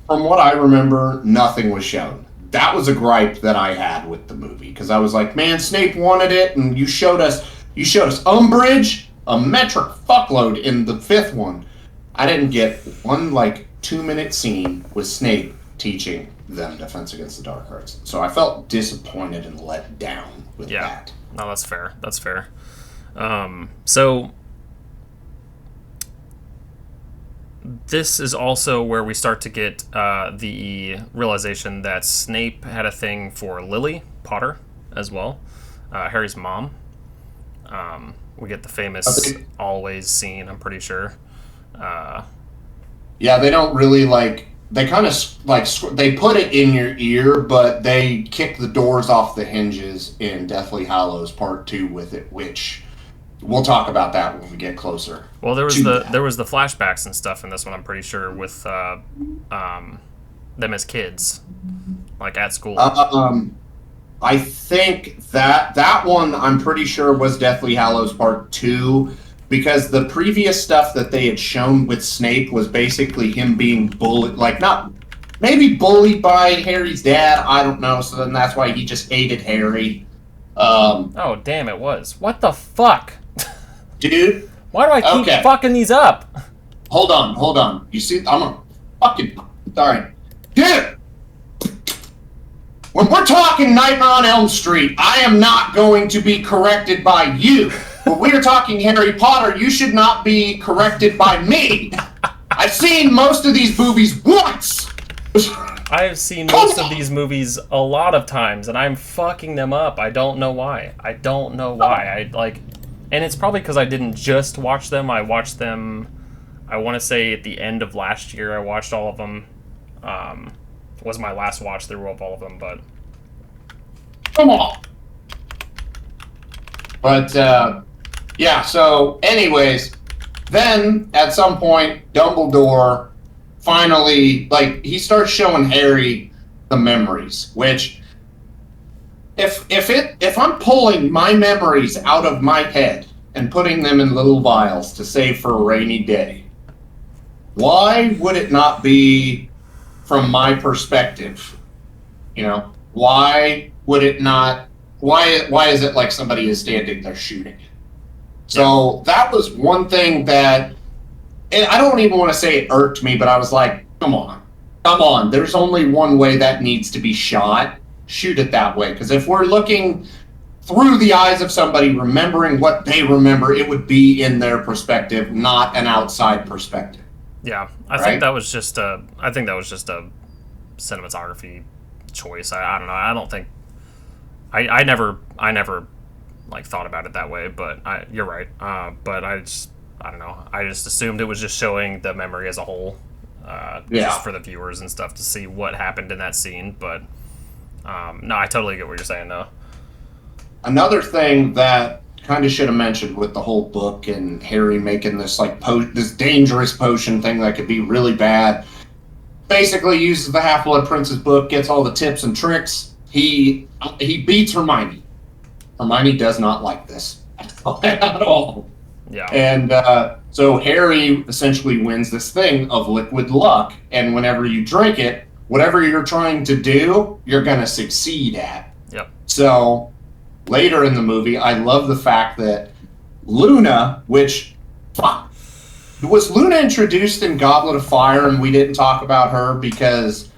From what I remember, nothing was shown. That was a gripe that I had with the movie because I was like, man, Snape wanted it, and you showed us Umbridge, a metric fuckload in the fifth one. I didn't get one 2-minute scene with Snape teaching them Defense Against the Dark Arts. So I felt disappointed and let down with that. No, that's fair. That's fair. So this is also where we start to get the realization that Snape had a thing for Lily Potter as well, Harry's mom. We get the famous always scene, I'm pretty sure. Yeah, they don't really they kind of they put it in your ear, but they kick the doors off the hinges in Deathly Hallows Part 2 with it, which we'll talk about that when we get closer. Well, there was the flashbacks and stuff in this one, I'm pretty sure, with them as kids, like at school. I think that one, I'm pretty sure, was Deathly Hallows Part 2, because the previous stuff that they had shown with Snape was basically him being bullied, maybe bullied by Harry's dad, I don't know, so then that's why he just hated Harry. Oh, damn, it was. What the fuck? Dude. Why do I keep fucking these up? Hold on. You see, I'm gonna fucking... Sorry. Dude! When we're talking Nightmare on Elm Street, I am not going to be corrected by you. When we are talking Harry Potter, you should not be corrected by me. I've seen most of these movies once. I've seen most of these movies a lot of times, and I'm fucking them up. I don't know why. And it's probably because I didn't just watch them. I watched them, I want to say at the end of last year, I watched all of them. Was my last watch through of all of them, but... Come on! But, yeah, so, anyways, then, at some point, Dumbledore finally, he starts showing Harry the memories, which... If I'm pulling my memories out of my head and putting them in little vials to save for a rainy day, why would it not be from my perspective? Why would it not? Why is it like somebody is standing there shooting? So that was one thing that, and I don't even want to say it irked me, but I was like, come on. There's only one way that needs to be shot. Shoot it that way, because if we're looking through the eyes of somebody remembering what they remember, it would be in their perspective, not an outside perspective. Yeah, I think that was just a cinematography choice. I don't know. I don't think I never thought about it that way, but you're right. But I don't know. I just assumed it was just showing the memory as a whole, just for the viewers and stuff to see what happened in that scene, but. No, I totally get what you're saying, though. Another thing that kind of should have mentioned with the whole book and Harry making this this dangerous potion thing that could be really bad. Basically uses the Half-Blood Prince's book, gets all the tips and tricks. He beats Hermione. Hermione does not like this at all. Yeah. And so Harry essentially wins this thing of liquid luck, and whenever you drink it, whatever you're trying to do, you're going to succeed at. Yep. So, later in the movie, I love the fact that Luna, was Luna introduced in Goblet of Fire and we didn't talk about her? Because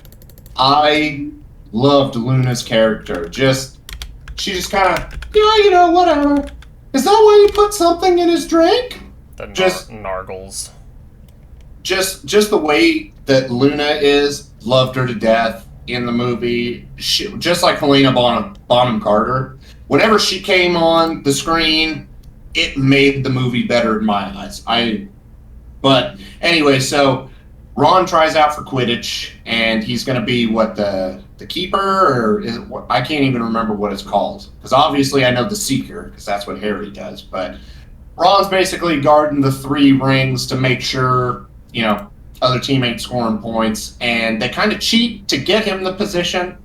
I loved Luna's character. She just kind of, whatever. Is that why you put something in his drink? The Nargles. just the way that Luna is, loved her to death in the movie. Just like Helena Bonham Carter. Whenever she came on the screen, it made the movie better in my eyes. But anyway, so Ron tries out for Quidditch, and he's going to be the keeper, or is it, I can't even remember what it's called, because obviously I know the Seeker, because that's what Harry does. But Ron's basically guarding the 3 rings to make sure other teammates scoring points, and they kind of cheat to get him the position,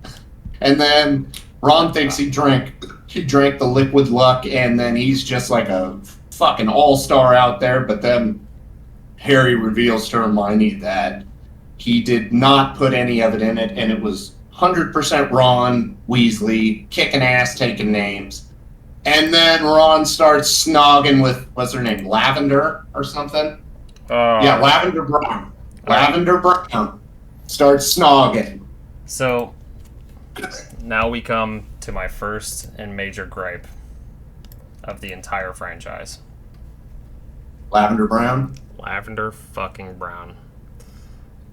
and then Ron thinks he drank the liquid luck, and then he's just like a fucking all-star out there. But then Harry reveals to Hermione that he did not put any of it in it, and it was 100% Ron Weasley, kicking ass, taking names. And then Ron starts snogging with, what's her name, Lavender or something? Yeah, Lavender Brown. Lavender Brown starts snogging. So, now we come to my first and major gripe of the entire franchise. Lavender Brown? Lavender fucking Brown.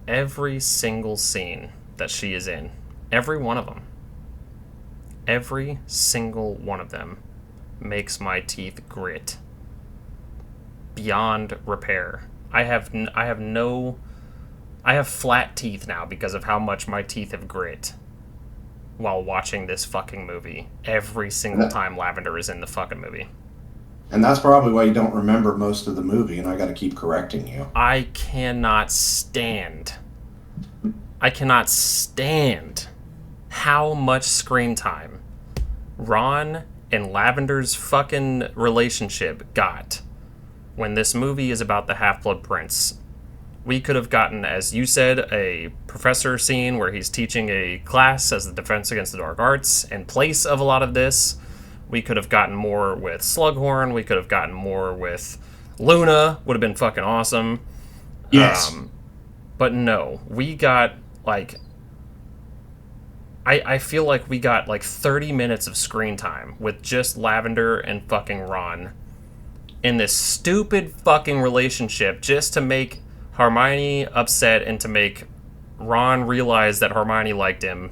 Every single scene that she is in, every one of them, every single one of them makes my teeth grit beyond repair. I have flat teeth now because of how much my teeth have grit while watching this fucking movie every single time Lavender is in the fucking movie. And that's probably why you don't remember most of the movie, and I gotta keep correcting you. I cannot stand how much screen time Ron and Lavender's fucking relationship got when this movie is about the Half-Blood Prince. We could have gotten, as you said, a professor scene where he's teaching a class as the defense against the dark arts in place of a lot of this. We could have gotten more with Slughorn. We could have gotten more with Luna. Would have been fucking awesome. Yes. But no, we got, like... I feel like we got, like, 30 minutes of screen time with just Lavender and fucking Ron in this stupid fucking relationship just to make Hermione upset and to make Ron realize that Hermione liked him.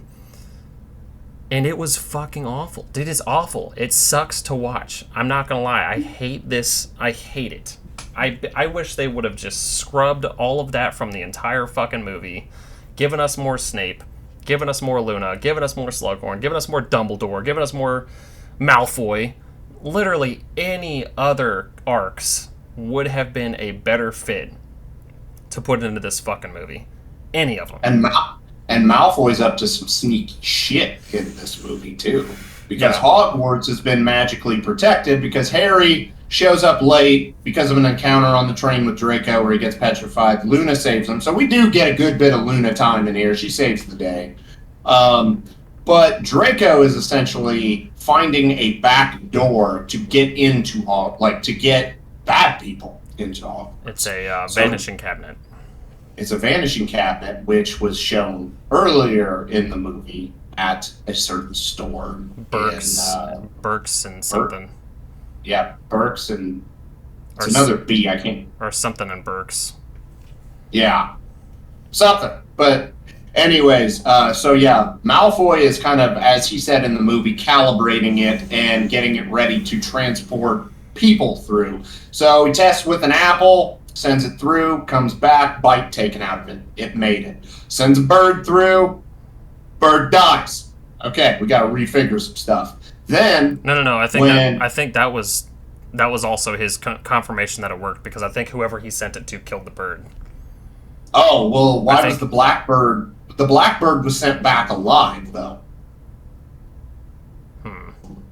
And it was fucking awful. It is awful. It sucks to watch. I'm not gonna lie. I hate this. I hate it. I wish they would have just scrubbed all of that from the entire fucking movie, given us more Snape, given us more Luna, given us more Slughorn, given us more Dumbledore, given us more Malfoy. Literally any other arcs would have been a better fit to put into this fucking movie. Any of them. And Malfoy's up to some sneaky shit in this movie, too. Because Hogwarts has been magically protected because Harry shows up late because of an encounter on the train with Draco where he gets petrified. Luna saves him. So we do get a good bit of Luna time in here. She saves the day. But Draco is essentially finding a back door to get into Hogwarts, to get bad people into Hogwarts. It's a vanishing cabinet. It's a vanishing cabinet, which was shown earlier in the movie at a certain store. Burks and something. Yeah, Burks and... It's another B, I can't... Or something in Burks. Yeah. Something. But anyways, so yeah, Malfoy is kind of, as he said in the movie, calibrating it and getting it ready to transport people through. So he tests with an apple... Sends it through, comes back, bite taken out of it. It made it. Sends a bird through, bird dies. Okay, we gotta refigure some stuff. Then No. I think that was also his confirmation that it worked, because I think whoever he sent it to killed the bird. Oh, well, why was the blackbird... The blackbird was sent back alive, though.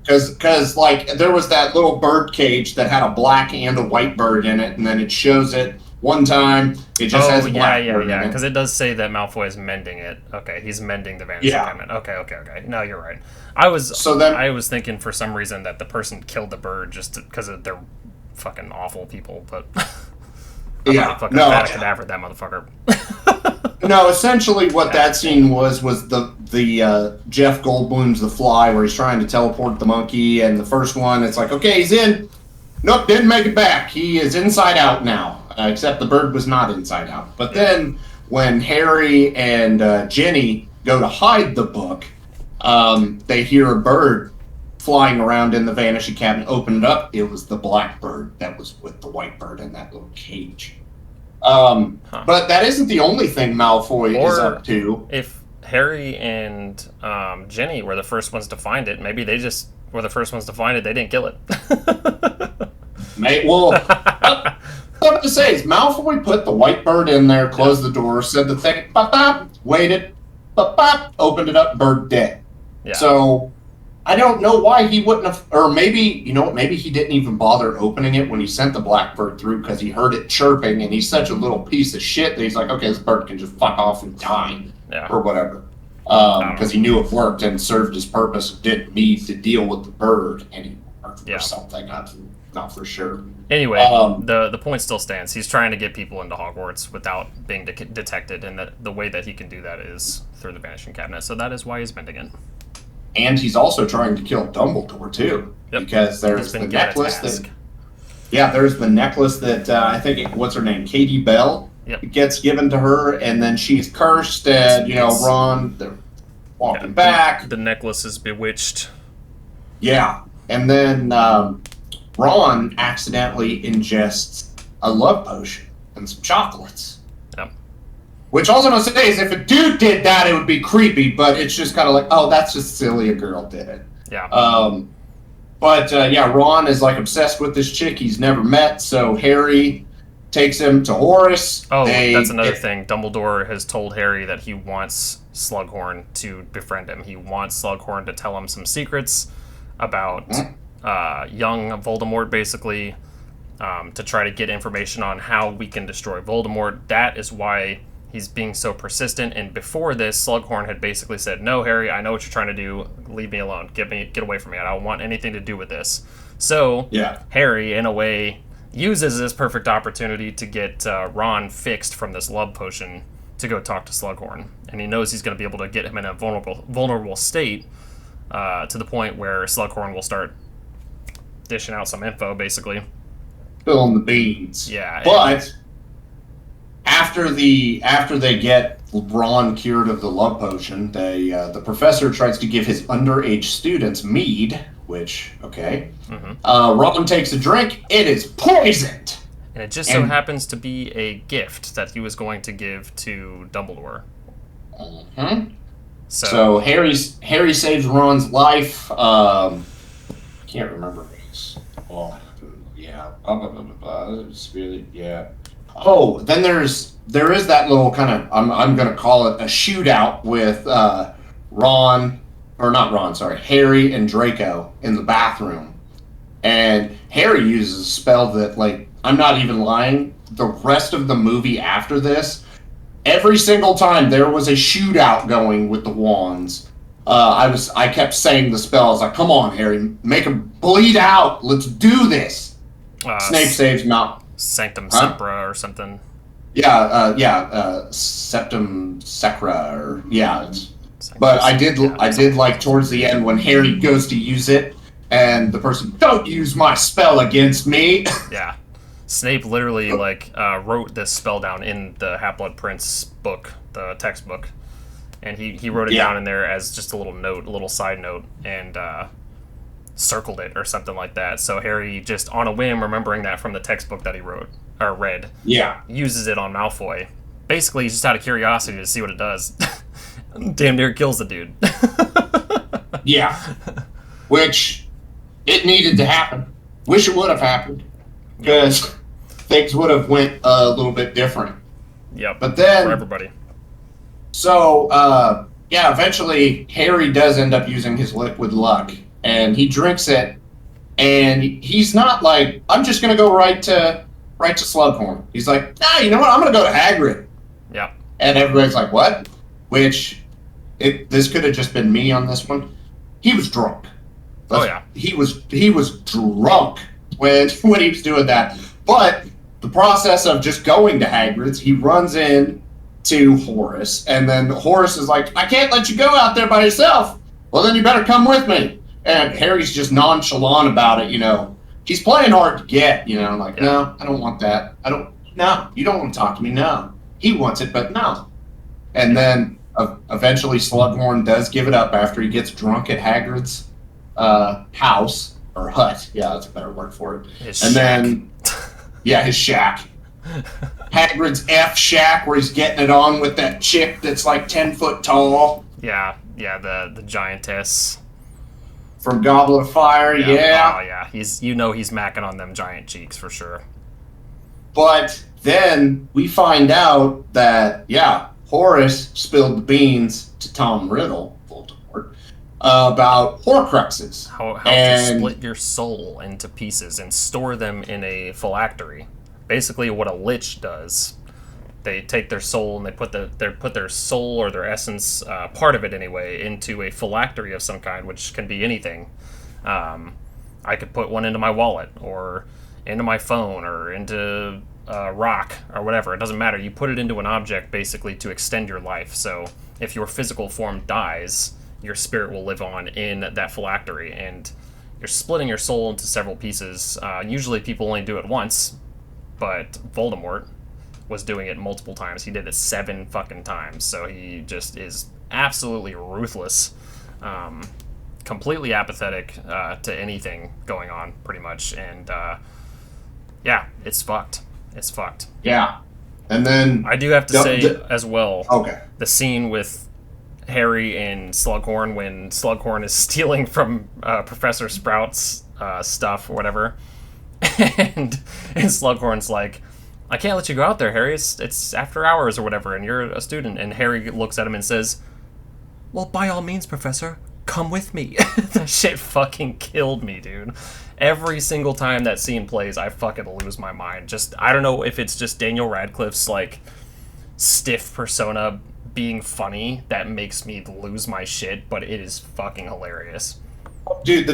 Because, there was that little bird cage that had a black and a white bird in it, and then it shows it one time, it just has a black bird in it. Because it does say that Malfoy is mending it. Okay, he's mending the vanishing cabinet. Okay. No, you're right. I was thinking for some reason that the person killed the bird just because they're fucking awful people, but... Cadaver, that motherfucker. No, essentially what that scene was the Jeff Goldblum's The Fly, where he's trying to teleport the monkey, and the first one, it's like, okay, he's in. Nope, didn't make it back. He is inside out now. except the bird was not inside out. But then when Harry and Ginny go to hide the book, they hear a bird flying around in the vanishing cabinet. Open it up. It was the black bird that was with the white bird in that little cage. But that isn't the only thing Malfoy is up to. If Harry and Ginny were the first ones to find it, maybe they just were the first ones to find it. They didn't kill it. What to say is Malfoy put the white bird in there, closed the door, said the thing, bop, waited, bop, opened it up, bird dead. Yeah. So I don't know why he wouldn't have, or maybe he didn't even bother opening it when he sent the blackbird through because he heard it chirping, and he's such a little piece of shit that he's like, okay, this bird can just fuck off and die, or whatever. Because he knew it worked and served his purpose, didn't need to deal with the bird anymore or something. Not for sure. Anyway, the point still stands. He's trying to get people into Hogwarts without being detected, and the way that he can do that is through the Vanishing Cabinet. So that is why he's bending it. And he's also trying to kill Dumbledore too, because there's the necklace that. Yeah, there's the necklace that I think what's her name, Katie Bell, gets given to her, and then she's cursed, and Ron, they're walking back. The necklace is bewitched. Yeah, and then Ron accidentally ingests a love potion and some chocolates. Yep. Which all I'm gonna say is, if a dude did that, it would be creepy. But it's just kind of like, oh, that's just silly. A girl did it. Yeah. But Ron is like obsessed with this chick he's never met. So Harry takes him to Horace. Oh, that's another thing. Dumbledore has told Harry that he wants Slughorn to befriend him. He wants Slughorn to tell him some secrets about young Voldemort, basically, to try to get information on how we can destroy Voldemort. That is why he's being so persistent. And before this, Slughorn had basically said, "No, Harry, I know what you're trying to do. Leave me alone. Get away from me. I don't want anything to do with this." So Harry, in a way, uses this perfect opportunity to get Ron fixed from this love potion to go talk to Slughorn. And he knows he's going to be able to get him in a vulnerable state to the point where Slughorn will start dishing out some info, basically. Spilling the beans. Yeah. But after they get Ron cured of the love potion, the professor tries to give his underage students mead, which, Ron takes a drink. It is poisoned. And it just so happens to be a gift that he was going to give to Dumbledore. So Harry saves Ron's life. Can't remember this. Oh, yeah. It's really, Oh, then there is that little kind of, I'm going to call it a shootout with Harry and Draco in the bathroom. And Harry uses a spell that, like, I'm not even lying, the rest of the movie after this, every single time there was a shootout going with the wands, I kept saying the spell. I was like, come on, Harry, make him bleed out. Let's do this. Snape saves Mal. Sanctum Sempra or something. Septum Secra, But I did like towards the end when Harry goes to use it, and the person, don't use my spell against me. Yeah. Snape literally wrote this spell down in the Half-Blood Prince book, the textbook, and he wrote it down in there as just a little side note, and circled it or something like that. So Harry, just on a whim, remembering that from the textbook that he wrote or read, uses it on Malfoy. Basically, just out of curiosity to see what it does. Damn near kills the dude. Which it needed to happen. Wish it would have happened, because things would have went a little bit different. Yep. But then for everybody. So eventually Harry does end up using his liquid luck, and he drinks it, and he's not like, I'm just gonna go right to Slughorn. He's like, you know what? I'm gonna go to Hagrid. Yeah. And everybody's like, what? Which this could have just been me on this one. He was drunk. He was drunk when he was doing that. But the process of just going to Hagrid's, he runs in to Horace, and then Horace is like, I can't let you go out there by yourself. Well, then you better come with me. And Harry's just nonchalant about it, He's playing hard to get, no, I don't want that. I No, you don't want to talk to me. No. He wants it, but no. And then eventually Slughorn does give it up after he gets drunk at Hagrid's house, or hut. Yeah, that's a better word for it. His and shack. Then, yeah, his shack. Hagrid's F shack, where he's getting it on with that chick that's like 10 foot tall. Yeah, the giantess. From Goblet of Fire, yeah. Oh, yeah. He's macking on them giant cheeks for sure. But then we find out that, yeah, Horace spilled the beans to Tom Riddle, Voldemort, about Horcruxes. How to split your soul into pieces and store them in a phylactery. Basically what a lich does. They take their soul and they put their soul or their essence, part of it anyway, into a phylactery of some kind, which can be anything. I could put one into my wallet, or into my phone, or into a rock, or whatever. It doesn't matter. You put it into an object, basically, to extend your life. So if your physical form dies, your spirit will live on in that phylactery, and you're splitting your soul into several pieces. Usually people only do it once, but Voldemort was doing it multiple times. He did it 7 fucking times, so he just is absolutely ruthless, completely apathetic to anything going on, pretty much, and yeah, it's fucked. It's fucked. Yeah, and then I do have to say as well, okay, the scene with Harry and Slughorn when Slughorn is stealing from Professor Sprout's stuff or whatever, and Slughorn's like, I can't let you go out there, Harry. It's after hours or whatever, and you're a student. And Harry looks at him and says, well, by all means, Professor, come with me. That shit fucking killed me, dude. Every single time that scene plays, I fucking lose my mind. I don't know if it's just Daniel Radcliffe's, like, stiff persona being funny that makes me lose my shit, but it is fucking hilarious. Dude,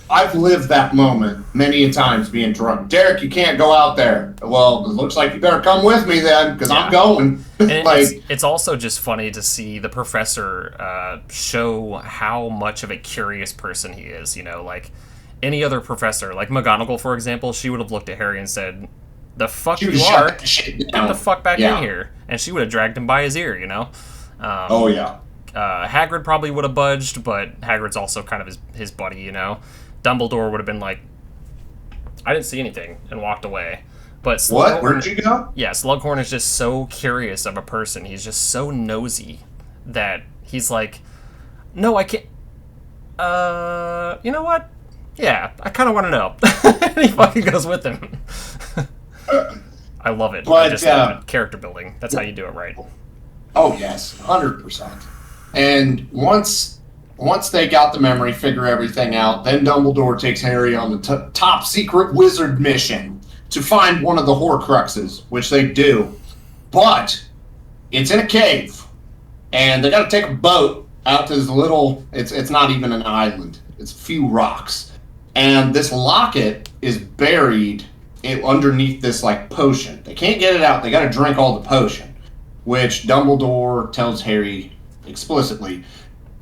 I've lived that moment many a times being drunk. Derek, you can't go out there. Well, it looks like you better come with me then, because I'm going. And it's also just funny to see the professor show how much of a curious person he is. You know, like any other professor, like McGonagall, for example, she would have looked at Harry and said, "The fuck you are? Get the fuck back in here!" And she would have dragged him by his ear. You know. Oh yeah. Hagrid probably would have budged, but Hagrid's also kind of his buddy. You know. Dumbledore would have been like, I didn't see anything, and walked away. But what? Where'd you go? Yeah, Slughorn is just so curious of a person. He's just so nosy that he's like, no, I can't. You know what? Yeah, I kind of want to know. And he fucking goes with him. I love it. But, I just love it. Character building. That's how you do it right. Oh, yes. 100%. And once they got the memory, figure everything out, then Dumbledore takes Harry on the top secret wizard mission to find one of the Horcruxes, which they do. But it's in a cave, and they got to take a boat out to this little. It's not even an island. It's a few rocks, and this locket is buried underneath this like potion. They can't get it out. They got to drink all the potion, which Dumbledore tells Harry explicitly,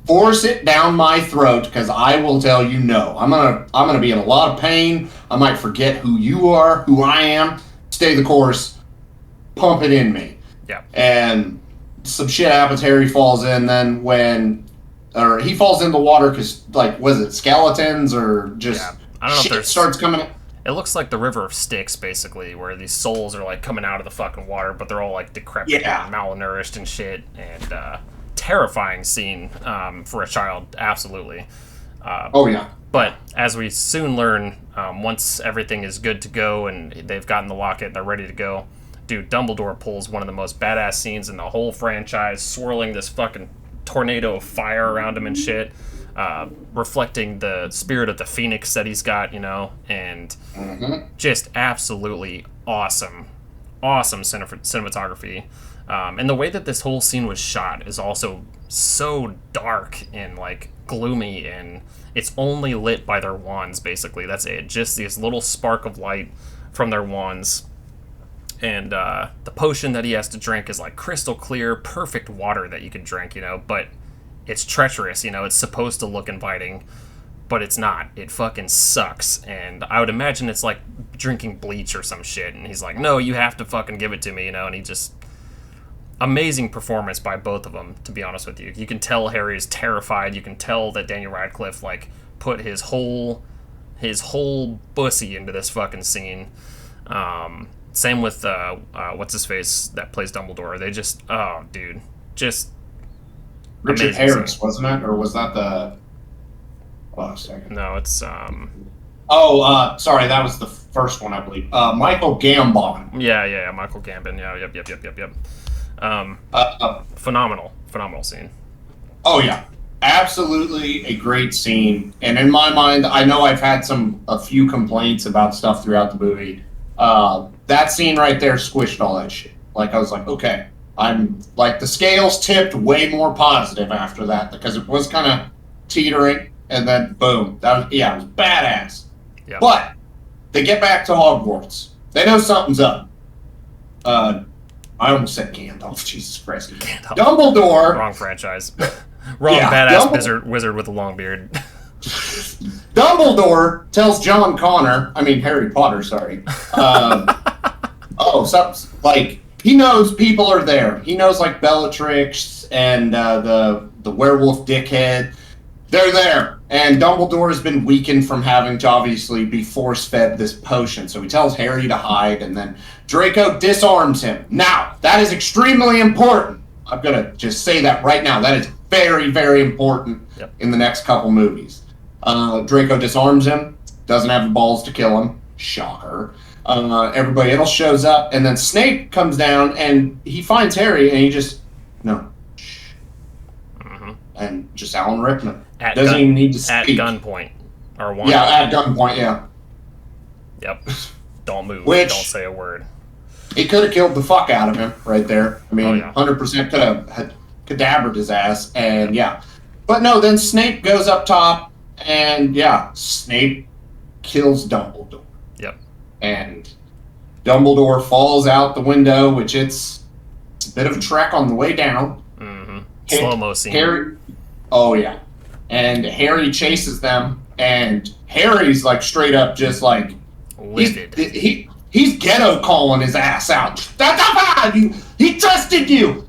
force it down my throat, because I will tell you no. I'm gonna be in a lot of pain. I might forget who you are, who I am. Stay the course. Pump it in me. Yeah. And some shit happens. Harry falls in. Then he falls in the water because, like, was it skeletons or just I don't know shit if starts coming. It looks like the River of Styx, basically, where these souls are like coming out of the fucking water, but they're all like decrepit and malnourished and shit. And terrifying scene for a child, absolutely. Oh yeah. But as we soon learn, once everything is good to go and they've gotten the locket and they're ready to go, dude, Dumbledore pulls one of the most badass scenes in the whole franchise, swirling this fucking tornado of fire around him and shit, reflecting the spirit of the Phoenix that he's got, you know, and just absolutely awesome cinematography. And the way that this whole scene was shot is also so dark and like gloomy, and it's only lit by their wands, basically. That's it. Just this little spark of light from their wands. And the potion that he has to drink is like crystal clear, perfect water that you can drink, you know, but it's treacherous, you know. It's supposed to look inviting, but it's not. It fucking sucks. And I would imagine it's like drinking bleach or some shit, and he's like, no, you have to fucking give it to me, and he just... Amazing performance by both of them, to be honest with you. You can tell Harry is terrified. You can tell that Daniel Radcliffe, put his whole bussy into this fucking scene. Same with, what's-his-face that plays Dumbledore. They just... Oh, dude. Just... Richard Harris, scene. Wasn't it? Or was that the... Oh, a second. No, it's... sorry, that was the first one, I believe. Michael Gambon. Yeah, Michael Gambon. Yeah, yep. Phenomenal scene. Oh, yeah. Absolutely a great scene. And in my mind, I know I've had a few complaints about stuff throughout the movie. That scene right there squished all that shit. I was like, okay. I'm the scales tipped way more positive after that because it was kind of teetering, and then boom, it was badass. Yep. But they get back to Hogwarts. They know something's up. I almost said Gandalf. Jesus Christ, Gandalf. Dumbledore. Wrong franchise. Wrong badass wizard with a long beard. Dumbledore tells John Connor. I mean Harry Potter. Sorry. He knows people are there. He knows Bellatrix and the werewolf dickhead. They're there. And Dumbledore has been weakened from having to obviously be force-fed this potion. So he tells Harry to hide, and then Draco disarms him. Now, that is extremely important. I'm going to just say that right now. That is very, very important in the next couple movies. Draco disarms him. Doesn't have the balls to kill him. Shocker. Everybody else shows up, and then Snape comes down, and he finds Harry, and he just, no, shh. Mm-hmm. And just Alan Rickman. Doesn't even need to speak. At gunpoint. At gunpoint, yeah. Yep. Don't move. Don't say a word. He could have killed the fuck out of him right there. I mean, 100% could have cadavered his ass, and yeah. But no, then Snape goes up top, and Snape kills Dumbledore. Yep. And Dumbledore falls out the window, which it's a bit of a trek on the way down. Mm-hmm. Slow-mo scene. Harry, and Harry chases them, and Harry's straight up just livid. He's ghetto calling his ass out. He trusted you.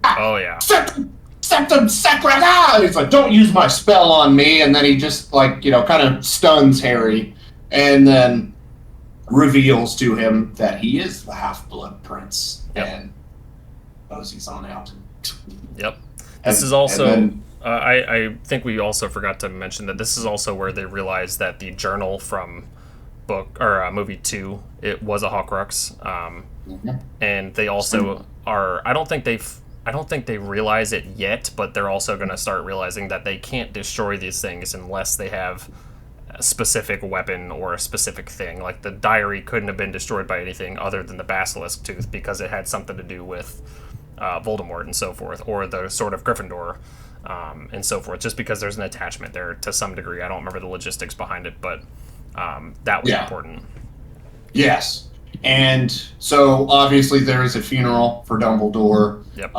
Oh yeah. Septum Sacra. He's like, don't use my spell on me, and then he just kind of stuns Harry, and then reveals to him that he is the Half-Blood Prince, and he's on out. Yep. This is also... I think we also forgot to mention that this is also where they realized that the journal from movie 2, it was a Horcrux, and they also are... I don't think they realize it yet, but they're also going to start realizing that they can't destroy these things unless they have a specific weapon or a specific thing. The diary couldn't have been destroyed by anything other than the basilisk tooth because it had something to do with Voldemort and so forth, or the Sword of Gryffindor and so forth, just because there's an attachment there to some degree. I don't remember the logistics behind it, but that was important. Yes. And so obviously there is a funeral for Dumbledore. Yep.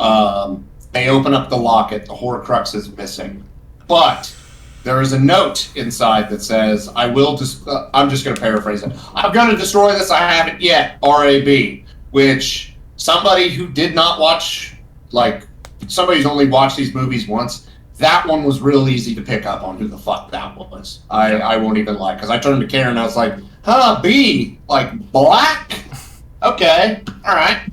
They open up the locket. The Horcrux is missing. But there is a note inside that says, I'm just going to paraphrase it. I'm going to destroy this. I haven't yet. R.A.B. Which somebody who did not watch, somebody who's only watched these movies once, that one was real easy to pick up on who the fuck that was. I won't even lie. Because I turned to Karen and I was like, B, black? Okay. All right.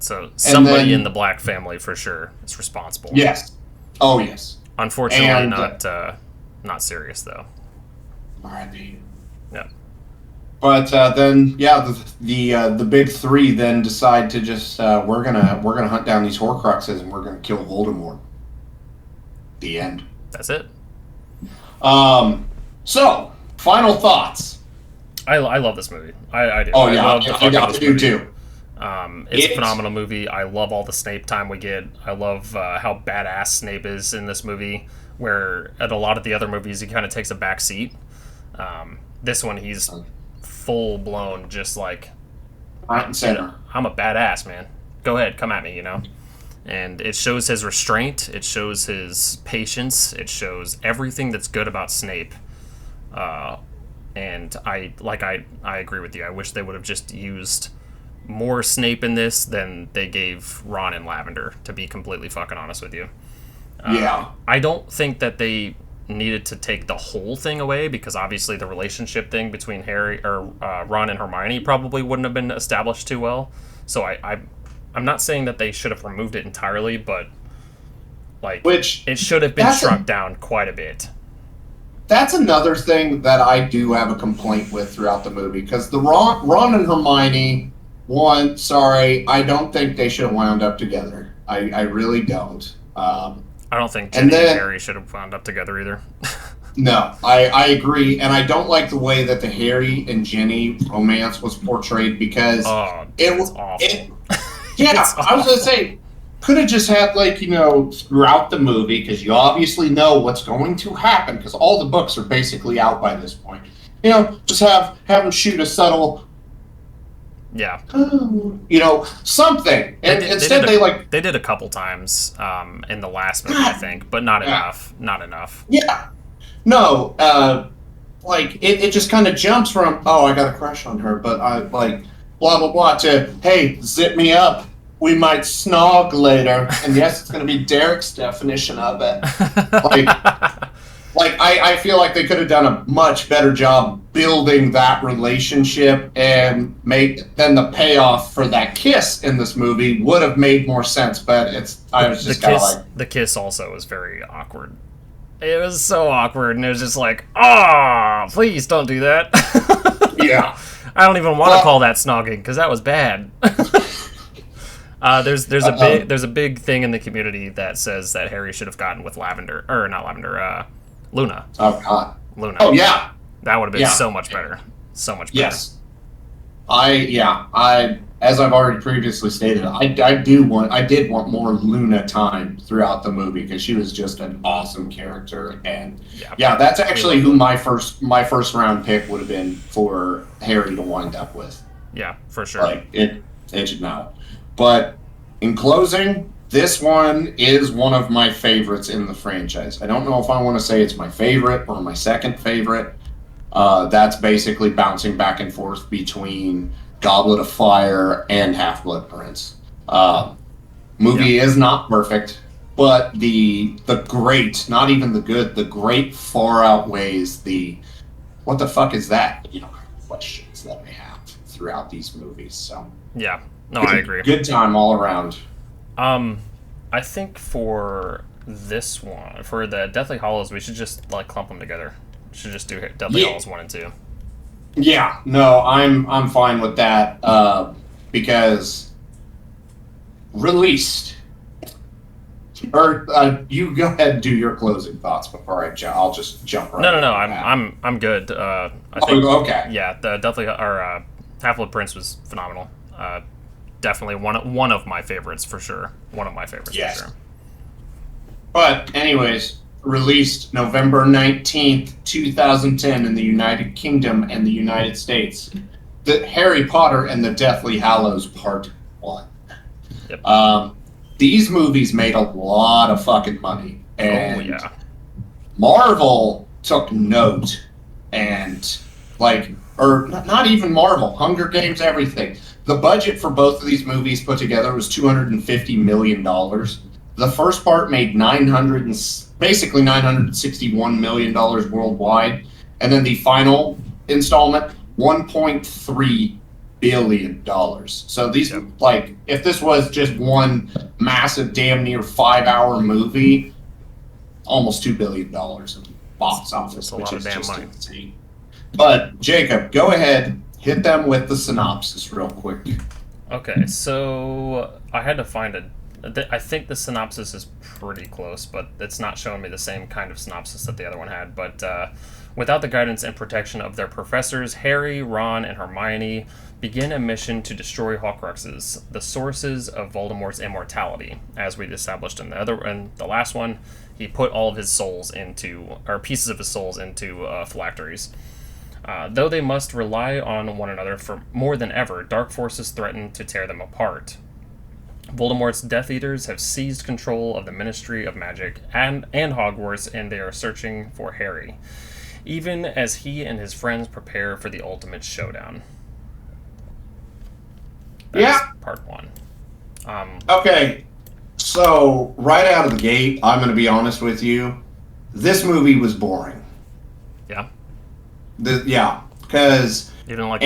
So somebody in the Black family for sure is responsible. Yes. Oh, yes. Unfortunately, not serious though. R.I.P. Yeah. But then, the big three then decide to just we're gonna hunt down these Horcruxes and we're gonna kill Voldemort. The end. That's it. So final thoughts. I love this movie. I do. Oh yeah, I got to do too. It's a phenomenal movie. I love all the Snape time we get. I love how badass Snape is in this movie, where at a lot of the other movies he kind of takes a back seat. This one he's full blown, just front and center. I'm a badass, man. Go ahead, come at me, And it shows his restraint. It shows his patience. It shows everything that's good about Snape. And I agree with you. I wish they would have just used more Snape in this than they gave Ron and Lavender, to be completely fucking honest with you. Yeah. I don't think that they needed to take the whole thing away, because obviously the relationship thing between Ron and Hermione probably wouldn't have been established too well. So I'm not saying that they should have removed it entirely, but it should have been shrunk down quite a bit. That's another thing that I do have a complaint with throughout the movie, because the Ron and Hermione, I don't think they should have wound up together. I really don't. I don't think Ginny and Harry should have wound up together either. No, I agree, and I don't like the way that the Harry and Ginny romance was portrayed, because it was awful. I was gonna say, could have just had, throughout the movie, because you obviously know what's going to happen, because all the books are basically out by this point. Just have them shoot a subtle, something. And they did a couple times in the last movie, I think, but not enough. Not enough. Yeah. No, it just kind of jumps from, I got a crush on her, but I, blah, blah, blah, to, hey, zip me up. We might snog later. And yes, it's going to be Derek's definition of it. I feel like they could have done a much better job building that relationship, and then the payoff for that kiss in this movie would have made more sense. But the kiss also was very awkward. It was so awkward, and it was just please don't do that. Yeah. I don't even want to call that snogging, because that was bad. There's a big thing in the community that says that Harry should have gotten with Luna. Oh God. Luna. Oh yeah. That would have been so much better. So much better. Yes. As I've already previously stated, I did want more Luna time throughout the movie, because she was just an awesome character, and that's actually who my first round pick would have been for Harry to wind up with. Yeah, for sure. It should know. But in closing, this one is one of my favorites in the franchise. I don't know if I want to say it's my favorite or my second favorite. That's basically bouncing back and forth between Goblet of Fire and Half-Blood Prince. Movie is not perfect, but the great, not even the good, the great far outweighs the what the fuck is that? Questions that I have throughout these movies. So yeah, no, I agree. Good time all around. I think for this one, for the Deathly Hallows, we should just clump them together. We should just do Deathly Hallows 1 and 2. Yeah, no, I'm fine with that, because released. Or you go ahead and do your closing thoughts before I'll just jump right. No, I'm good. I think, okay. Yeah, the Half-Blood Prince was phenomenal. Definitely one of my favorites for sure. One of my favorites for sure. But anyways, released November 19th, 2010 in the United Kingdom and the United States. The Harry Potter and the Deathly Hallows Part 1. Yep. These movies made a lot of fucking money. And Marvel took note, and not even Marvel, Hunger Games, everything. The budget for both of these movies put together was $250 million. The first part made basically $961 million worldwide, and then the final installment, $1.3 billion. So these, if this was just one massive, damn near 5-hour movie, almost $2 billion in box office, which is just insane. But Jacob, go ahead, hit them with the synopsis real quick. Okay, so I had to find I think the synopsis is pretty close, but it's not showing me the same kind of synopsis that the other one had. But without the guidance and protection of their professors, Harry, Ron, and Hermione begin a mission to destroy Horcruxes, the sources of Voldemort's immortality. As we established in the last one, he put all of his souls pieces of his souls into phylacteries. Though they must rely on one another for more than ever, dark forces threaten to tear them apart. Voldemort's Death Eaters have seized control of the Ministry of Magic and Hogwarts, and they are searching for Harry. even as he and his friends prepare for the ultimate showdown. That's part one. Okay, so right out of the gate, I'm going to be honest with you. This movie was boring. Yeah? Because... You didn't like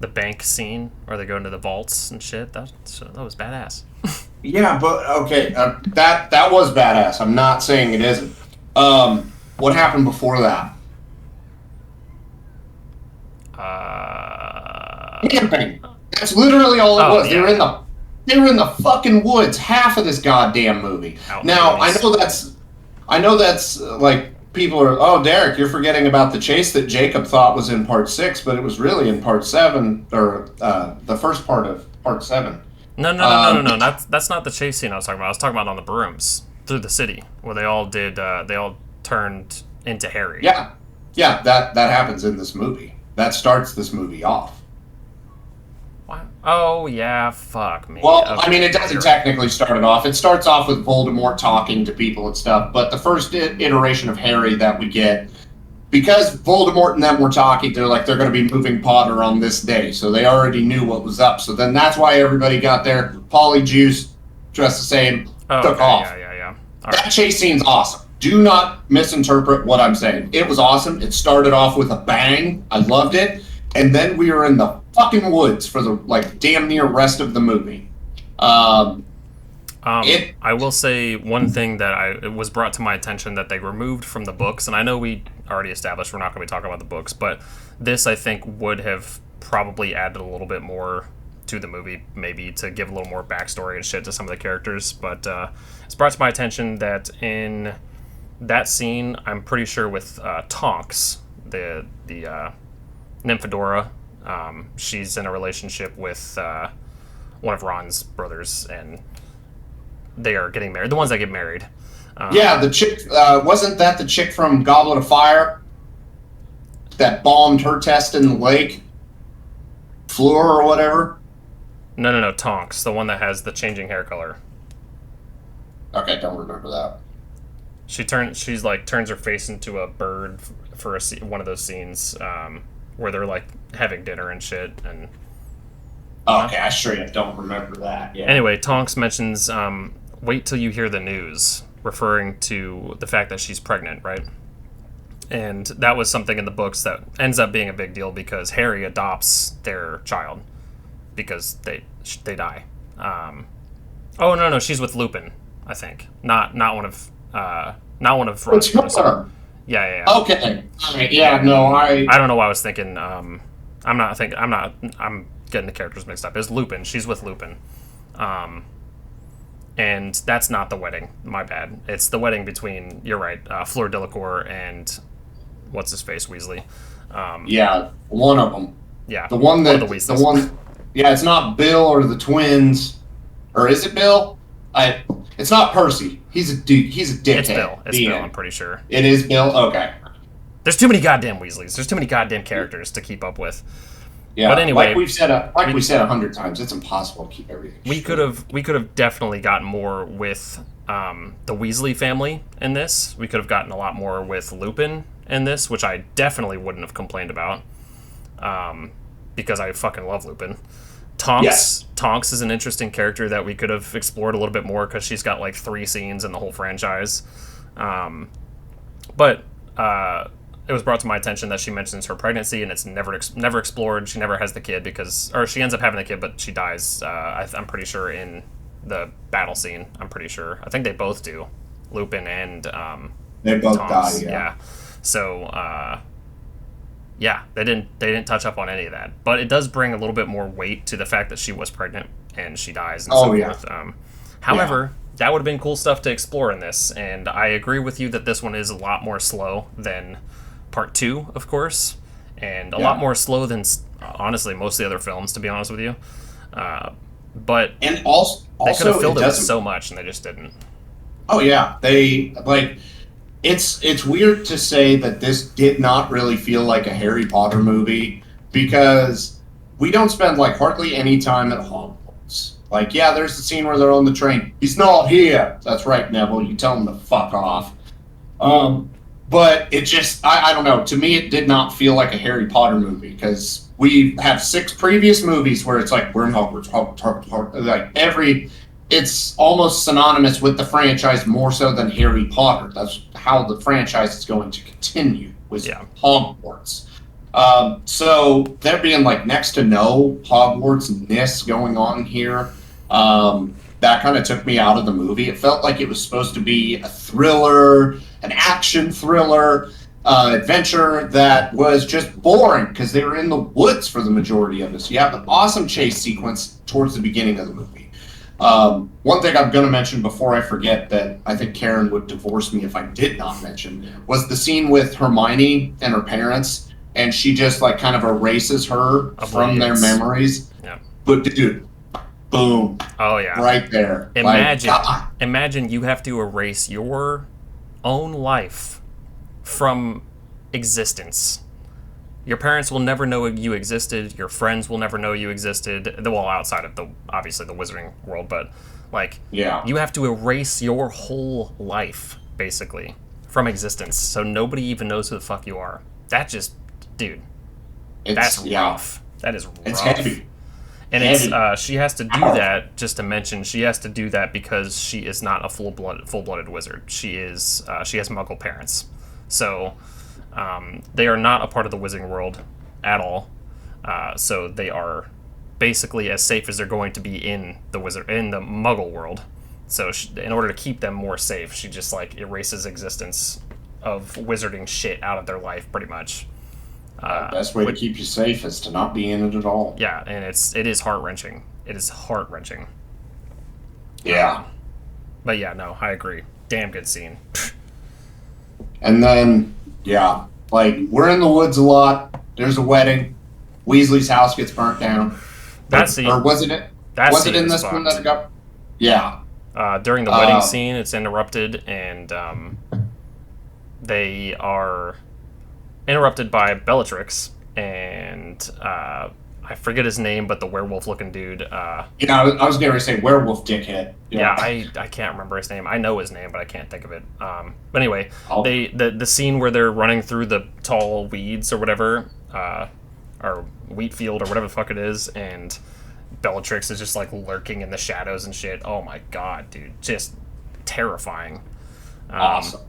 the bank scene where they go into the vaults and shit? That was badass. Yeah, but okay, that was badass. I'm not saying it isn't. What happened before that? Camping. That's literally all it was. Yeah. They were in the fucking woods half of this goddamn movie. Now I know that's like people are. Oh, Derek, you're forgetting about the chase that Jacob thought was in part 6, but it was really in part 7 or the first part of part 7. No. That's not the chase scene I was talking about. I was talking about on the brooms through the city where they all turned into Harry. Yeah, that happens in this movie. That starts this movie off. What? Oh yeah, fuck me. Well, okay. I mean, it doesn't technically start it off. It starts off with Voldemort talking to people and stuff, but the first iteration of Harry that we get, because Voldemort and them were talking, they're going to be moving Potter on this day, so they already knew what was up. So then that's why everybody got there. Polyjuice, dressed the same, took off. Yeah. That chase scene's awesome. Do not misinterpret what I'm saying. It was awesome. It started off with a bang. I loved it. And then we were in the fucking woods for the damn near rest of the movie. I will say one thing that it was brought to my attention that they removed from the books, and I know we already established we're not going to be talking about the books, but this I think would have probably added a little bit more to the movie, maybe to give a little more backstory and shit to some of the characters. But it's brought to my attention that in that scene, I'm pretty sure with Tonks, the Nymphadora, she's in a relationship with one of Ron's brothers, and they are getting married. The ones that get married. The chick, wasn't that the chick from Goblet of Fire that bombed her test in the lake? Floor or whatever? No, Tonks, the one that has the changing hair color. Okay, don't remember that. She turns her face into a bird for one of those scenes where they're having dinner and shit. And okay, I straight up don't remember that. Yeah. Anyway, Tonks mentions wait till you hear the news, referring to the fact that she's pregnant, right? And that was something in the books that ends up being a big deal because Harry adopts their child because they die. Oh no, she's with Lupin, I think. Not one of Ron's. Yeah. Okay. Yeah. No, I don't know why I was thinking. I'm getting the characters mixed up. It's Lupin. She's with Lupin. And that's not the wedding. My bad. It's the wedding between. You're right. Fleur Delacour and what's his face Weasley. Yeah, one of them. Yeah. The one. Yeah, it's not Bill or the twins, or is it Bill? It's not Percy. He's a dude. He's a dickhead. It's Bill. It's Bill. I'm pretty sure. It is Bill. Okay. There's too many goddamn Weasleys. There's too many goddamn characters to keep up with. Yeah. But anyway, like we've said 100 times, it's impossible to keep everything. We could have definitely gotten more with the Weasley family in this. We could have gotten a lot more with Lupin in this, which I definitely wouldn't have complained about. Because I fucking love Lupin. Tonks is an interesting character that we could have explored a little bit more because she's got 3 scenes in the whole franchise. But it was brought to my attention that she mentions her pregnancy and it's never explored. She never has the kid or she ends up having the kid, but she dies. I'm pretty sure in the battle scene. I'm pretty sure. I think they both do. Lupin and they both Tonks. die. Yeah. So. Yeah, they didn't touch up on any of that, but it does bring a little bit more weight to the fact that she was pregnant and she dies and so forth. However, that would have been cool stuff to explore in this, and I agree with you that this one is a lot more slow than part 2, of course, and a lot more slow than honestly most of the other films, to be honest with you. But and also they could have filled it with so much, and they just didn't. Oh yeah, they It's weird to say that this did not really feel like a Harry Potter movie because we don't spend hardly any time at Hogwarts. Like, yeah, there's the scene where they're on the train. He's not here. That's right, Neville. You tell him to fuck off. But it just, I don't know. To me, it did not feel like a Harry Potter movie because we have 6 previous movies where it's like, we're in Hogwarts, like it's almost synonymous with the franchise more so than Harry Potter. That's how the franchise is going to continue, with Hogwarts. So there being like next to no Hogwarts-ness going on here, that kind of took me out of the movie. It felt like it was supposed to be a thriller, an action thriller, adventure that was just boring because they were in the woods for the majority of it. So you have an awesome chase sequence towards the beginning of the movie. One thing I'm going to mention before I forget that I think Karen would divorce me if I did not mention was the scene with Hermione and her parents, and she just like kind of erases her from their memories. Yeah. But dude, boom. Oh yeah. Right there. Imagine you have to erase your own life from existence. Your parents will never know you existed. Your friends will never know you existed. Well, outside of obviously the wizarding world, but like, you have to erase your whole life basically from existence, so nobody even knows who the fuck you are. That just, dude, that's rough. That is rough. It's heavy. And it's she has to do that. Just to mention, she has to do that because she is not a full-blooded wizard. She has Muggle parents, so they are not a part of the wizarding world at all. So they are basically as safe as they're going to be in the Muggle world. So in order to keep them more safe, she just like erases existence of wizarding shit out of their life, pretty much. The best way to keep you safe is to not be in it at all. Yeah, and it is heart-wrenching. It is heart-wrenching. Yeah. But yeah, no, I agree. Damn good scene. And then, like, we're in the woods a lot. There's a wedding. Weasley's house gets burnt down. That scene. Or was it? Was it in this one that it got? Yeah. During the wedding scene, it's interrupted, and they are interrupted by Bellatrix, and I forget his name, but the werewolf-looking dude. I was going to say werewolf dickhead. Yeah, I can't remember his name. I know his name, but I can't think of it. But anyway, the scene where they're running through the tall weeds or whatever, or wheat field or whatever the fuck it is, and Bellatrix is just like lurking in the shadows and shit. Oh my god, dude, just terrifying. Awesome.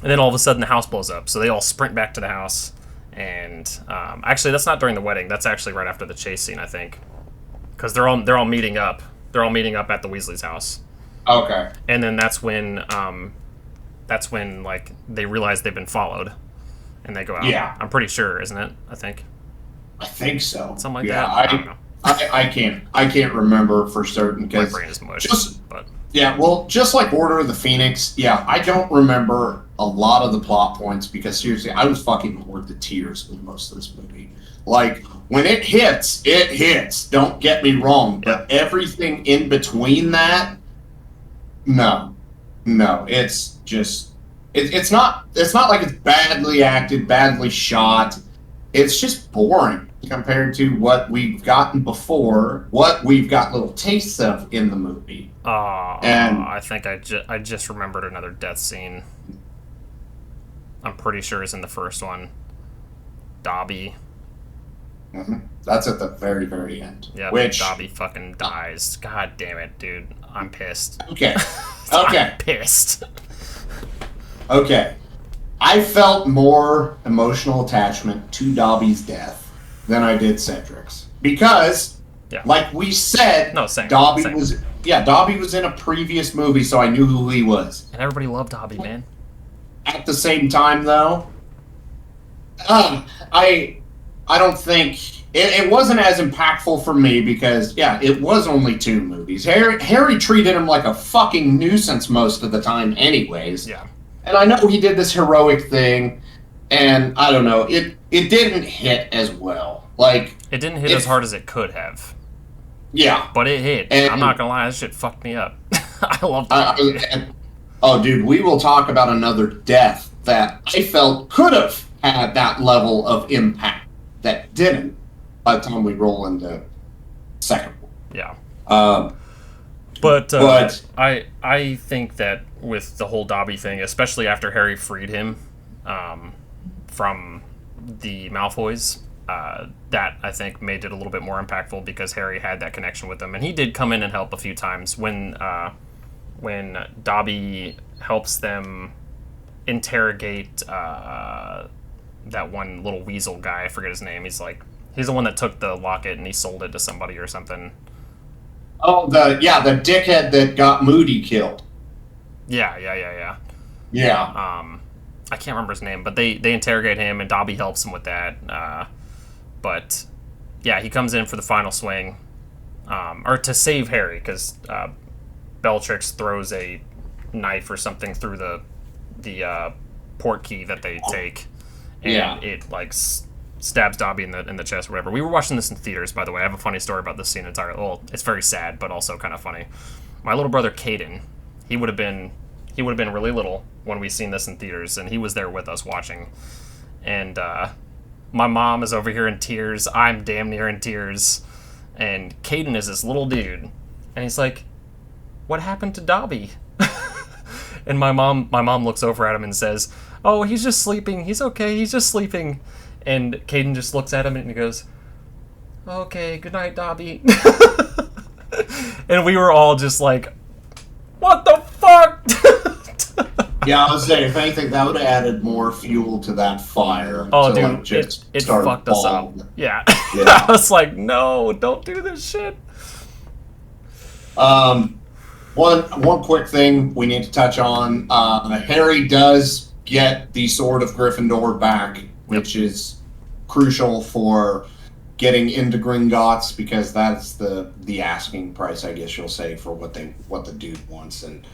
And then all of a sudden the house blows up, so they all sprint back to the house. And actually, that's not during the wedding. That's actually right after the chase scene, I think, because they're all meeting up. They're all meeting up at the Weasley's house. Okay. And then that's when like they realize they've been followed, and they go out. Yeah. I'm pretty sure, isn't it? I think so. Something like that. I don't know. I can't remember for certain because my brain is mush. Just like Order of the Phoenix, I don't remember a lot of the plot points because seriously, I was fucking bored to tears with most of this movie. Like, when it hits, it hits. Don't get me wrong, but everything in between that, no, it's just it's not like it's badly acted, badly shot. It's just boring compared to what we've gotten before, what we've got little tastes of in the movie. And I think I just remembered another death scene. I'm pretty sure it's in the first one. Dobby. Mm-hmm. That's at the very, very end. Yeah, Dobby fucking dies. God damn it, dude. I'm pissed. Okay. I'm pissed. Okay. I felt more emotional attachment to Dobby's death than I did Cedric's. Because, like we said, Dobby was in a previous movie, so I knew who he was. And everybody loved Dobby, man. At the same time, though, I don't think it wasn't as impactful for me because it was only 2 movies. Harry treated him like a fucking nuisance most of the time, anyways. Yeah. And I know he did this heroic thing, and I don't know, it didn't hit as well. Like, it didn't hit as hard as it could have. Yeah, but it hit. And I'm not gonna lie, this shit fucked me up. I loved it. Oh, dude, we will talk about another death that I felt could have had that level of impact that didn't by the time we roll into second one. Yeah. But I think that with the whole Dobby thing, especially after Harry freed him from the Malfoys, that I think made it a little bit more impactful because Harry had that connection with them, and he did come in and help a few times when Dobby helps them interrogate that one little weasel guy. I forget his name. He's the one that took the locket and he sold it to somebody or something. Oh, the dickhead that got Moody killed. Yeah. I can't remember his name, but they interrogate him and Dobby helps him with that. But yeah, he comes in for the final swing, or to save Harry, because Bellatrix throws a knife or something through the port key that they take, and it stabs Dobby in the chest or whatever. We were watching this in theaters, by the way. I have a funny story about this scene entirely. Well, it's very sad, but also kind of funny. My little brother Caden, he would have been really little when we seen this in theaters, and he was there with us watching. And my mom is over here in tears. I'm damn near in tears. And Caden is this little dude, and he's like, "What happened to Dobby?" And my mom looks over at him and says, "Oh, he's just sleeping. He's okay. He's just sleeping." And Caden just looks at him and he goes, "Okay, good night, Dobby." And we were all just like, "What the fuck?" Yeah, I was saying, if anything, that would have added more fuel to that fire. Oh, dude, it fucked us up. Yeah. I was like, no, don't do this shit. One quick thing we need to touch on. Harry does get the Sword of Gryffindor back, which is crucial for getting into Gringotts, because that's the asking price, I guess you'll say, for what the dude wants. And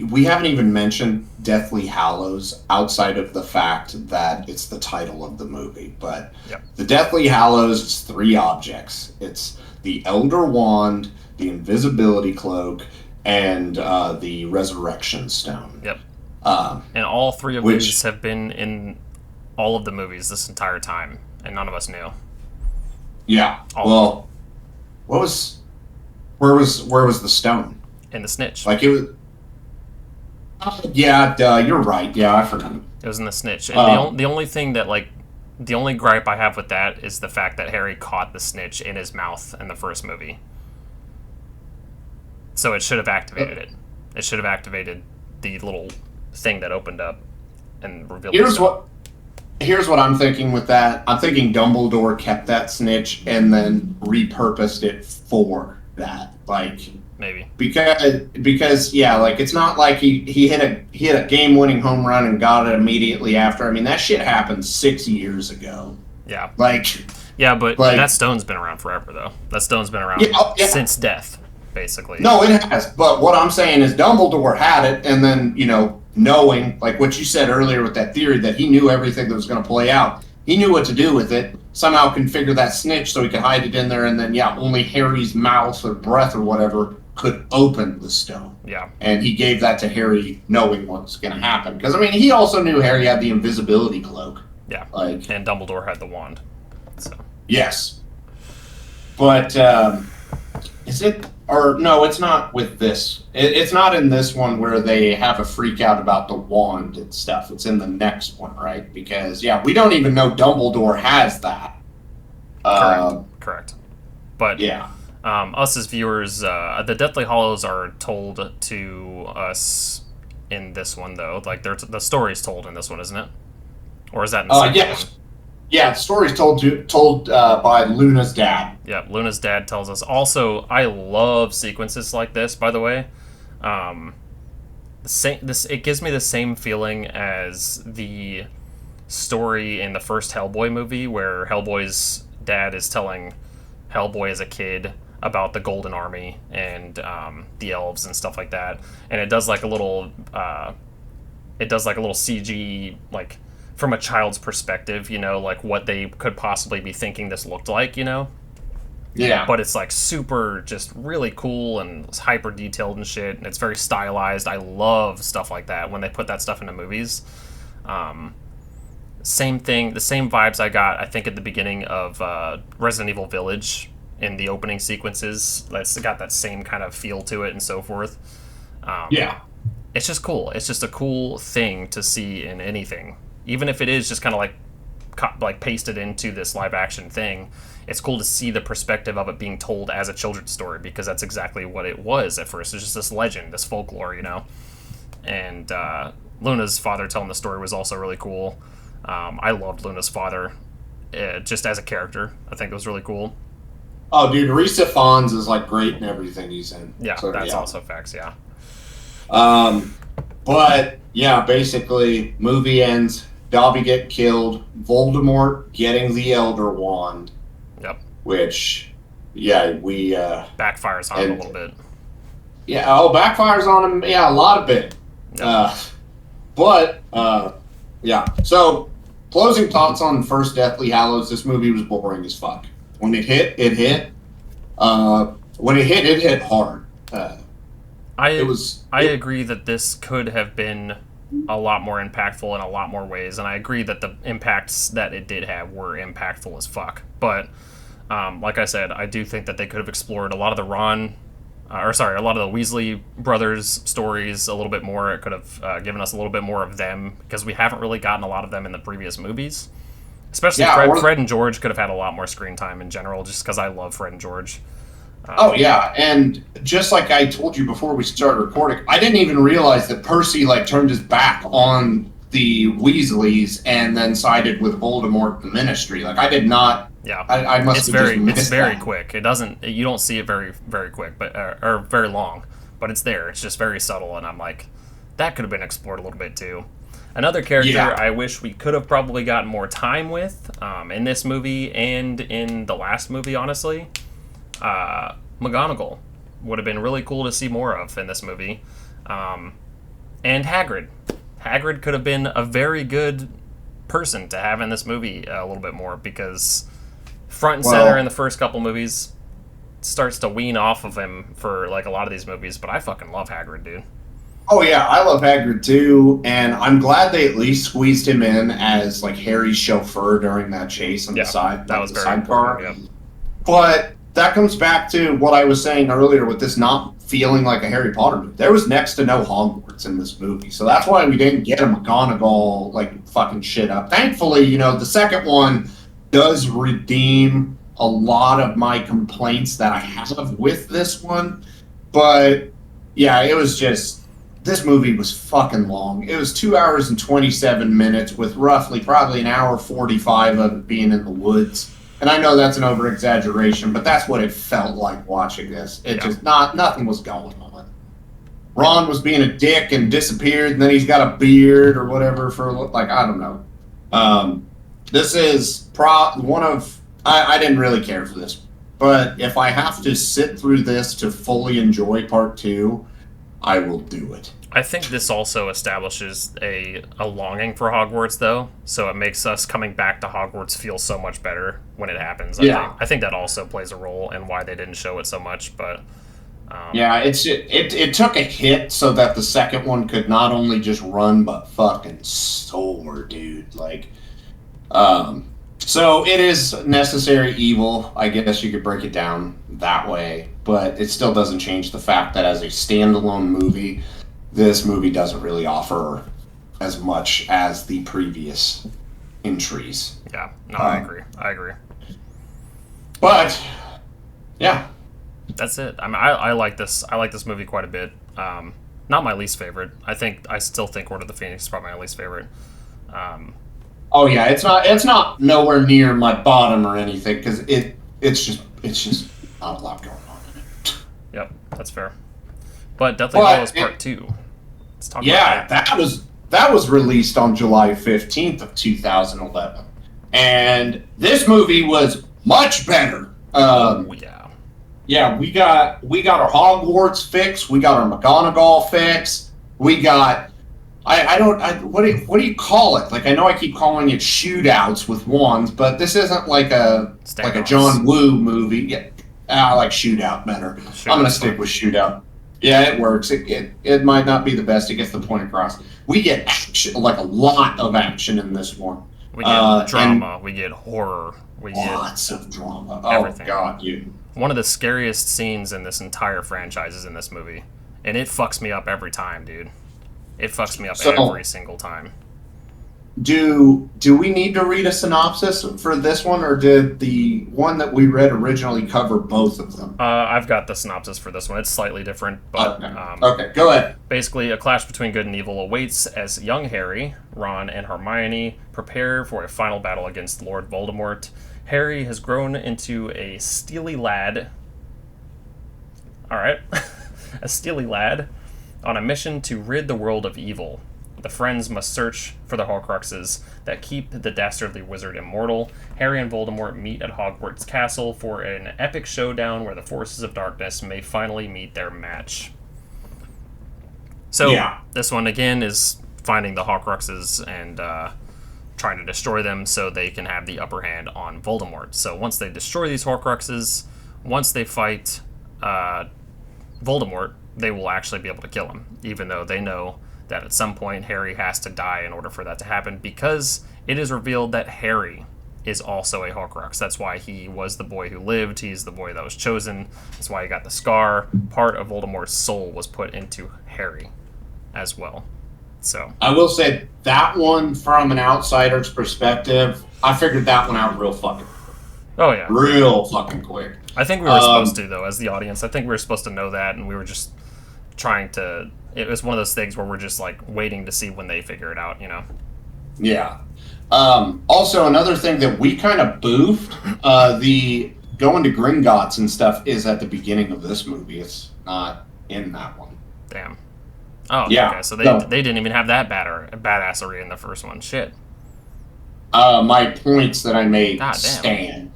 we haven't even mentioned Deathly Hallows outside of the fact that it's the title of the movie. But the Deathly Hallows is 3 objects. It's the Elder Wand, the Invisibility Cloak, and the Resurrection Stone. Yep. And all 3 of these have been in all of the movies this entire time, and none of us knew. Yeah. Well, where was the stone? In the snitch. Like it was. You're right. Yeah, I forgot. It was in the snitch. And the only thing that, the only gripe I have with that is the fact that Harry caught the snitch in his mouth in the first movie. So it should have activated it. It should have activated the little thing that opened up and revealed. Here's what I'm thinking with that. I'm thinking Dumbledore kept that snitch and then repurposed it for that. Maybe because it's not like he hit a game-winning home run and got it immediately after. I mean, that shit happened 6 years ago. Yeah. But that stone's been around forever, though. That stone's been around since death, basically. No, it has. But what I'm saying is Dumbledore had it, and then knowing, like what you said earlier with that theory, that he knew everything that was going to play out. He knew what to do with it. Somehow configure that snitch so he could hide it in there, and then only Harry's mouth or breath or whatever could open the stone. Yeah. And he gave that to Harry knowing what was going to happen. Because, he also knew Harry had the invisibility cloak. Yeah. And Dumbledore had the wand. So. Yes. But, is it... Or, no, it's not with this. It's not in this one where they have a freak out about the wand and stuff. It's in the next one, right? Because, we don't even know Dumbledore has that. Correct. But... yeah. Us as viewers, the Deathly Hallows are told to us in this one, though. The story's told in this one, isn't it? Or is that in the second one? Yeah, the story's told by Luna's dad. Yeah, Luna's dad tells us. Also, I love sequences like this, by the way. It gives me the same feeling as the story in the first Hellboy movie, where Hellboy's dad is telling Hellboy as a kid about the Golden Army and the elves and stuff like that, and it does a little CG from a child's perspective, what they could possibly be thinking this looked like, Yeah. But it's super just really cool and it's hyper detailed and shit, and it's very stylized. I love stuff like that when they put that stuff into movies. Same thing, the same vibes I got, I think, at the beginning of Resident Evil Village, in the opening sequences. It's got that same kind of feel to it and so forth. Yeah. It's just cool. It's just a cool thing to see in anything, even if it is just kind of like pasted into this live action thing. It's cool to see the perspective of it being told as a children's story, because that's exactly what it was at first. It's just this legend, this folklore, And Luna's father telling the story was also really cool. I loved Luna's father, just as a character. I think it was really cool. Oh, dude, Risa Fons is like great in everything he's in. Yeah, so, that's also facts. Yeah. But yeah, basically, movie ends. Dobby get killed. Voldemort getting the Elder Wand. Yep. Which, yeah, we backfires on him a little bit. Yeah. Oh, backfires on him. Yeah, a lot of it. Yep. Yeah. So, closing thoughts on First Deathly Hallows. This movie was boring as fuck. When it hit, it hit. When it hit hard. I agree that this could have been a lot more impactful in a lot more ways, and I agree that the impacts that it did have were impactful as fuck. But like I said, I do think that they could have explored a lot of the a lot of the Weasley brothers stories a little bit more. It could have given us a little bit more of them, because we haven't really gotten a lot of them in the previous movies. Especially Fred and George could have had a lot more screen time in general, just because I love Fred and George. Oh, yeah, and just like I told you before we started recording, I didn't even realize that Percy, turned his back on the Weasleys and then sided with Voldemort the Ministry. I did not... Yeah, I must have just missed It's very that. quick. You don't see it very, very quick, but or very long, but it's there. It's just very subtle, and I'm like, that could have been explored a little bit, too. Another character I wish we could have probably gotten more time with in this movie and in the last movie, honestly... McGonagall would have been really cool to see more of in this movie. And Hagrid. Hagrid could have been a very good person to have in this movie a little bit more, because front and center in the first couple movies, starts to wean off of him for a lot of these movies, but I fucking love Hagrid, dude. Oh yeah, I love Hagrid too, and I'm glad they at least squeezed him in as Harry's chauffeur during that chase on the side. That was the very sidecar. Yep. But that comes back to what I was saying earlier with this not feeling like a Harry Potter movie. There was next to no Hogwarts in this movie, so that's why we didn't get a McGonagall fucking shit up. Thankfully, the second one does redeem a lot of my complaints that I have with this one. But yeah, it was just, this movie was fucking long. It was 2 hours and 27 minutes with roughly probably an hour 45 of it being in the woods. And I know that's an over-exaggeration, but that's what it felt like watching this. Nothing was going on. Ron was being a dick and disappeared, and then he's got a beard or whatever I don't know. This is one of... I didn't really care for this. But if I have to sit through this to fully enjoy part 2, I will do it. I think this also establishes a longing for Hogwarts, though, so it makes us coming back to Hogwarts feel so much better when it happens. I think that also plays a role in why they didn't show it so much, but... it took a hit so that the second one could not only just run, but fucking soar, dude. So it is necessary evil, I guess you could break it down that way, but it still doesn't change the fact that as a standalone movie... this movie doesn't really offer as much as the previous entries. Yeah, no, I agree. But yeah, that's it. I like this. I like this movie quite a bit. Not my least favorite. I still think Order of the Phoenix is probably my least favorite. Oh yeah, it's not nowhere near my bottom or anything, because it's just not a lot going on in it. Yep, that's fair. But Deathly Hallows Part 2. Let's talk about that. That was released on July 15th of 2011. And this movie was much better. Yeah, we got our Hogwarts fix, we got our McGonagall fix, we got what do you call it? I know I keep calling it shootouts with wands, but this isn't like a John Woo movie. Yeah, I like shootout better. I'm gonna stick with shootout. Yeah, it works. It might not be the best. It gets the point across. We get action, a lot of action in this one. We get drama. We get horror. We get lots of drama. Everything. Oh God, you. One of the scariest scenes in this entire franchise is in this movie. And it fucks me up every time, dude. It fucks me up every single time. Do we need to read a synopsis for this one, or did the one that we read originally cover both of them? I've got the synopsis for this one. It's slightly different, but... Okay, go ahead. Basically, a clash between good and evil awaits as young Harry, Ron, and Hermione prepare for a final battle against Lord Voldemort. Harry has grown into a steely lad... Alright. A steely lad on a mission to rid the world of evil. The friends must search for the Horcruxes that keep the dastardly wizard immortal. Harry and Voldemort meet at Hogwarts Castle for an epic showdown where the forces of darkness may finally meet their match. So, This one, again, is finding the Horcruxes and trying to destroy them so they can have the upper hand on Voldemort. So once they destroy these Horcruxes, once they fight Voldemort, they will actually be able to kill him, even though they know that at some point Harry has to die in order for that to happen, because it is revealed that Harry is also a Horcrux. That's why he was the boy who lived. He's the boy that was chosen. That's why he got the scar. Part of Voldemort's soul was put into Harry as well. So I will say that one, from an outsider's perspective, I figured that one out real fucking quick. Oh, yeah. Real fucking quick. I think we were supposed to, though, as the audience. I think we were supposed to know that, and we were just trying to... It was one of those things where we're just, like, waiting to see when they figure it out, you know? Yeah. Also, another thing that we kind of boofed, the going to Gringotts and stuff is at the beginning of this movie. It's not in that one. Damn. Oh, yeah. Okay, so they didn't even have that badassery in the first one. Shit. My points that I made stand.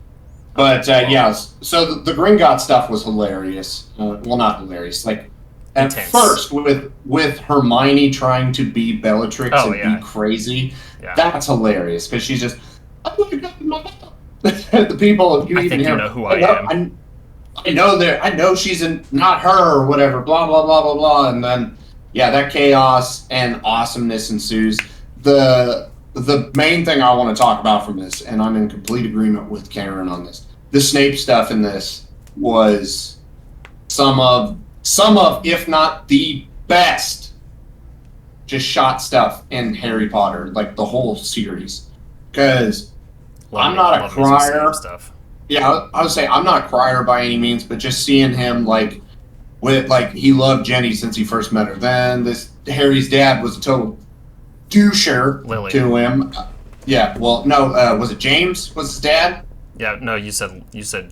But, yeah, so the Gringotts stuff was hilarious. Well, not hilarious, like... At first, with Hermione trying to be Bellatrix be crazy, that's hilarious, because she's just, oh my god, the people, you even hear, you know who I am. I know she's not her, or whatever, blah, blah, blah, blah, blah, and then, that chaos and awesomeness ensues. The main thing I want to talk about from this, and I'm in complete agreement with Karen on this, the Snape stuff in this was some of, if not the best, just shot stuff in Harry Potter, like the whole series. Because I'm not a crier. Yeah, I would say I'm not a crier by any means, but just seeing him, like, he loved Jenny since he first met her. Then Harry's dad was a total doucher to him. Yeah, well, no, was it James was his dad? Yeah, no, you said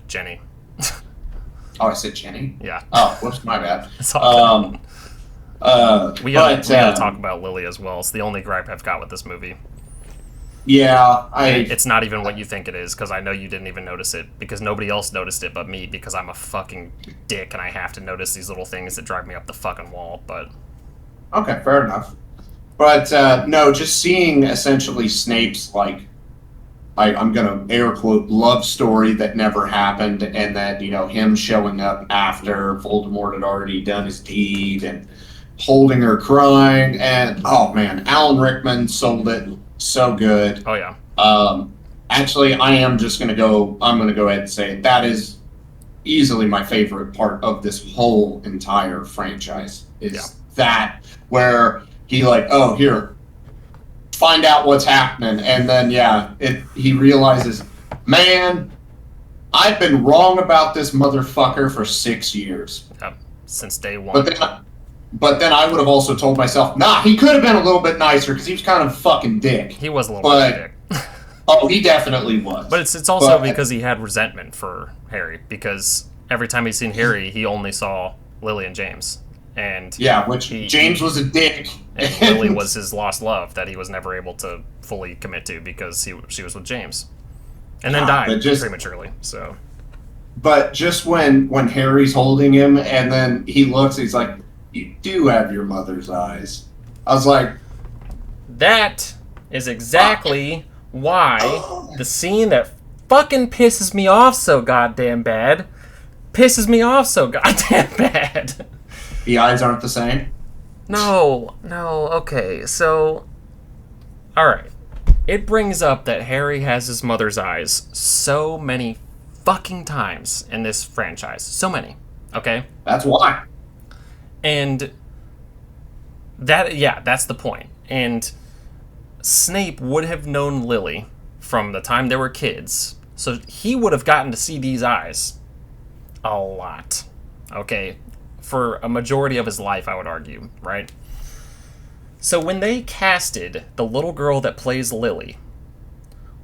Jenny. Oh, I said Jenny? Yeah. Oh, whoops, my bad. It's all good. We gotta talk about Lily as well. It's the only gripe I've got with this movie. Yeah, It's not even what you think it is, because I know you didn't even notice it, because nobody else noticed it but me, because I'm a fucking dick and I have to notice these little things that drive me up the fucking wall, but... Okay, fair enough. But, no, just seeing essentially Snape's, I'm going to air quote, love story that never happened, and that, him showing up after Voldemort had already done his deed, and holding her crying, and, oh man, Alan Rickman sold it so good. Oh yeah. Actually, I'm going to go ahead and say that is easily my favorite part of this whole entire franchise, is that, where he here, find out what's happening, and then he realizes, man, I've been wrong about this motherfucker for 6 years. Yep, since day one. But then I would have also told myself, nah, he could have been a little bit nicer, because he was kind of a fucking dick. He was a little bit of a dick. Oh, he definitely was. But it's also because he had resentment for Harry, because every time he's seen Harry, he only saw Lily and James. And James was a dick. And Lily was his lost love that he was never able to fully commit to, because she was with James. And then died prematurely. So, but just when Harry's holding him, and then he looks, he's like, you do have your mother's eyes. I was like... That is exactly why the scene that fucking pisses me off so goddamn bad The eyes aren't the same? No, okay, so... Alright. It brings up that Harry has his mother's eyes so many fucking times in this franchise. So many. Okay? That's why. And that's the point. And Snape would have known Lily from the time they were kids. So he would have gotten to see these eyes a lot. Okay? For a majority of his life, I would argue, right? So when they casted the little girl that plays Lily,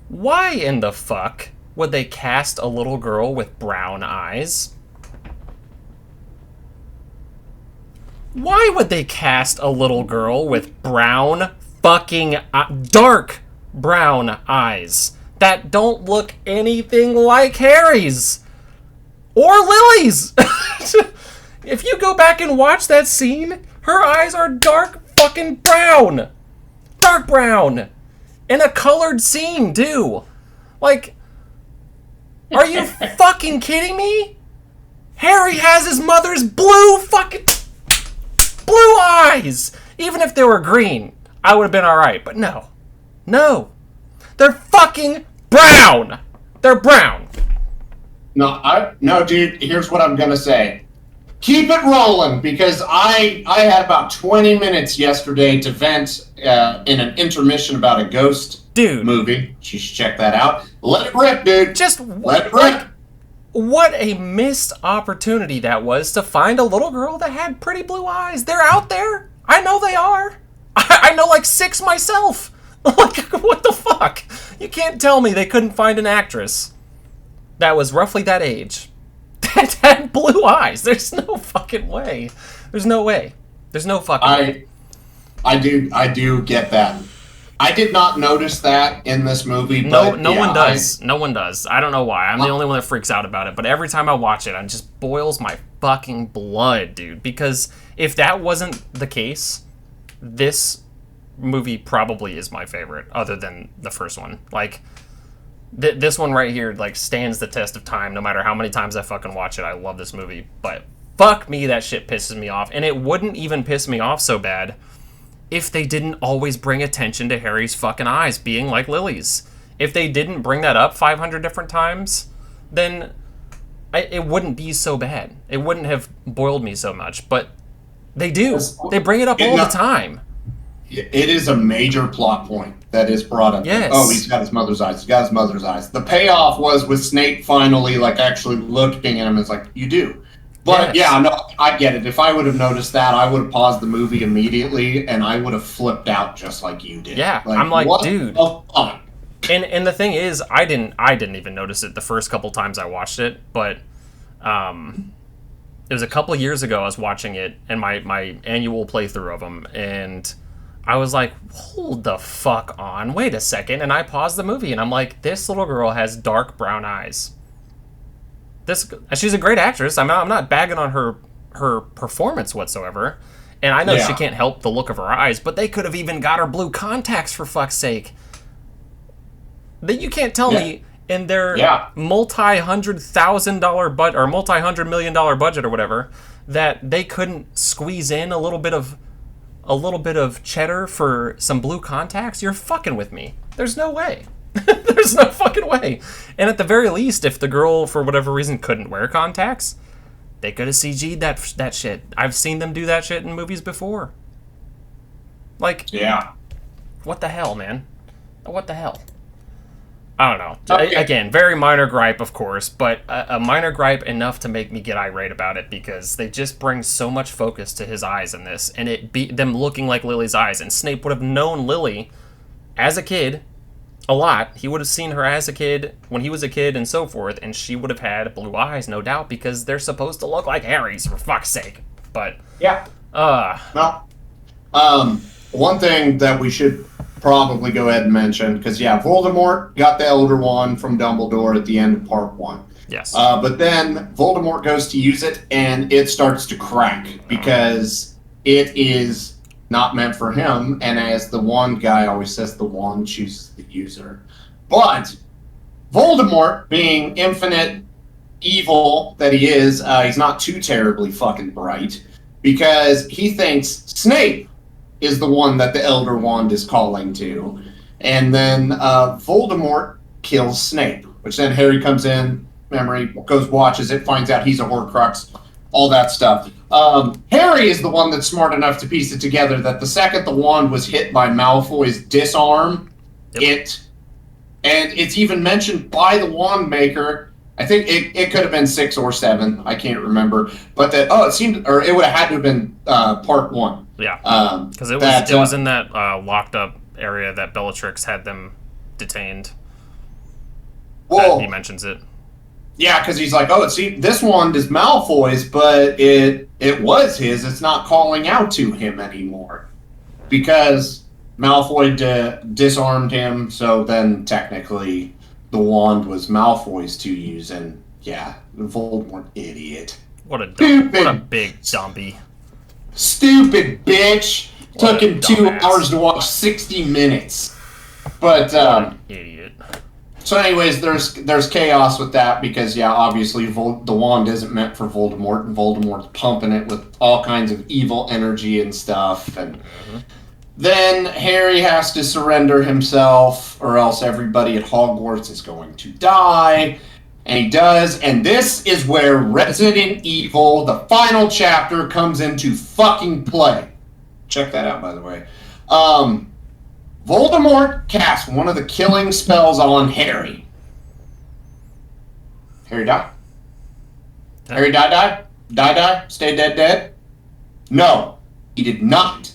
why in the fuck would they cast a little girl with brown eyes? Why would they cast a little girl with brown fucking dark brown eyes that don't look anything like Harry's or Lily's? If you go back and watch that scene, her eyes are dark fucking brown. Dark brown. In a colored scene, too. Like, are you fucking kidding me? Harry has his mother's blue eyes. Even if they were green, I would have been alright. But no. No. They're fucking brown. They're brown. No, dude, here's what I'm gonna say. Keep it rolling, because I had about 20 minutes yesterday to vent in an intermission about a ghost movie. You should check that out. Let it rip, dude. Just let it rip. What a missed opportunity that was to find a little girl that had pretty blue eyes. They're out there. I know they are. I know like 6 myself. Like, what the fuck? You can't tell me they couldn't find an actress that was roughly that age that had blue eyes. There's no fucking way. There's no way. There's no fucking way. I do get that. I did not notice that in this movie. But no one does. No one does. I don't know why. I'm the only one that freaks out about it. But every time I watch it, it just boils my fucking blood, dude. Because if that wasn't the case, this movie probably is my favorite, other than the first one. Like, this one right here, like, stands the test of time. No matter how many times I fucking watch it, I love this movie. But fuck me, that shit pisses me off. And it wouldn't even piss me off so bad if they didn't always bring attention to Harry's fucking eyes being like Lily's. If they didn't bring that up 500 different times, then it wouldn't be so bad. It wouldn't have boiled me so much. But they do. They bring it up all the time. It is a major plot point that is brought up. Yes. Oh, he's got his mother's eyes. He's got his mother's eyes. The payoff was with Snape finally, like, actually looking at him. It's like, you do. But, yes. Yeah, no, I get it. If I would have noticed that, I would have paused the movie immediately, and I would have flipped out just like you did. Yeah, like, I'm like, dude. The and the thing is, I didn't even notice it the first couple times I watched it, but it was a couple years ago I was watching it, and my annual playthrough of them, and I was like, hold the fuck on, wait a second, and I paused the movie, and I'm like, this little girl has dark brown eyes. She's a great actress. I'm not bagging on her performance whatsoever, and I know she can't help the look of her eyes, but they could have even got her blue contacts, for fuck's sake. That you can't tell me in their multi-$100,000 budget or multi-$100 million budget or whatever that they couldn't squeeze in a little bit of cheddar for some blue contacts. You're fucking with me. There's no way. There's no fucking way. And at the very least, if the girl, for whatever reason, couldn't wear contacts, they could have CG'd that shit. I've seen them do that shit in movies before. Like, what the hell, man? What the hell? I don't know. Okay. Again, very minor gripe, of course, but a minor gripe enough to make me get irate about it because they just bring so much focus to his eyes in this, and them looking like Lily's eyes. And Snape would have known Lily as a kid a lot. He would have seen her as a kid, when he was a kid, and so forth, and she would have had blue eyes, no doubt, because they're supposed to look like Harry's, for fuck's sake. But one thing that we should probably go ahead and mention, because Voldemort got the Elder Wand from Dumbledore at the end of part 1. Yes. But then Voldemort goes to use it, and it starts to crack because it is not meant for him, and as the wand guy always says, the wand chooses the user. But Voldemort, being infinite evil that he is, he's not too terribly fucking bright, because he thinks Snape is the one that the Elder Wand is calling to. And then Voldemort kills Snape, which then Harry comes in, memory, goes watches it, finds out he's a Horcrux, all that stuff. Harry is the one that's smart enough to piece it together that the second the wand was hit by Malfoy's disarm, and it's even mentioned by the wand maker. I think it could have been 6 or 7. I can't remember. But that it would have had to have been part 1. Yeah, because it was in that locked up area that Bellatrix had them detained. Well, he mentions it. Yeah, because he's like, this wand is Malfoy's, but it was his. It's not calling out to him anymore because Malfoy disarmed him. So then technically, the wand was Malfoy's to use, and yeah, Voldemort, idiot. What a big dumpy. Stupid bitch. Took him 2 hours to watch 60 minutes. But idiot. So anyways, there's chaos with that because obviously the wand isn't meant for Voldemort, and Voldemort's pumping it with all kinds of evil energy and stuff, and then Harry has to surrender himself, or else everybody at Hogwarts is going to die. And he does, and this is where Resident Evil, the final chapter, comes into fucking play. Check that out, by the way. Voldemort casts one of the killing spells on Harry. Harry die? Harry die? Die? Stay dead? No, he did not.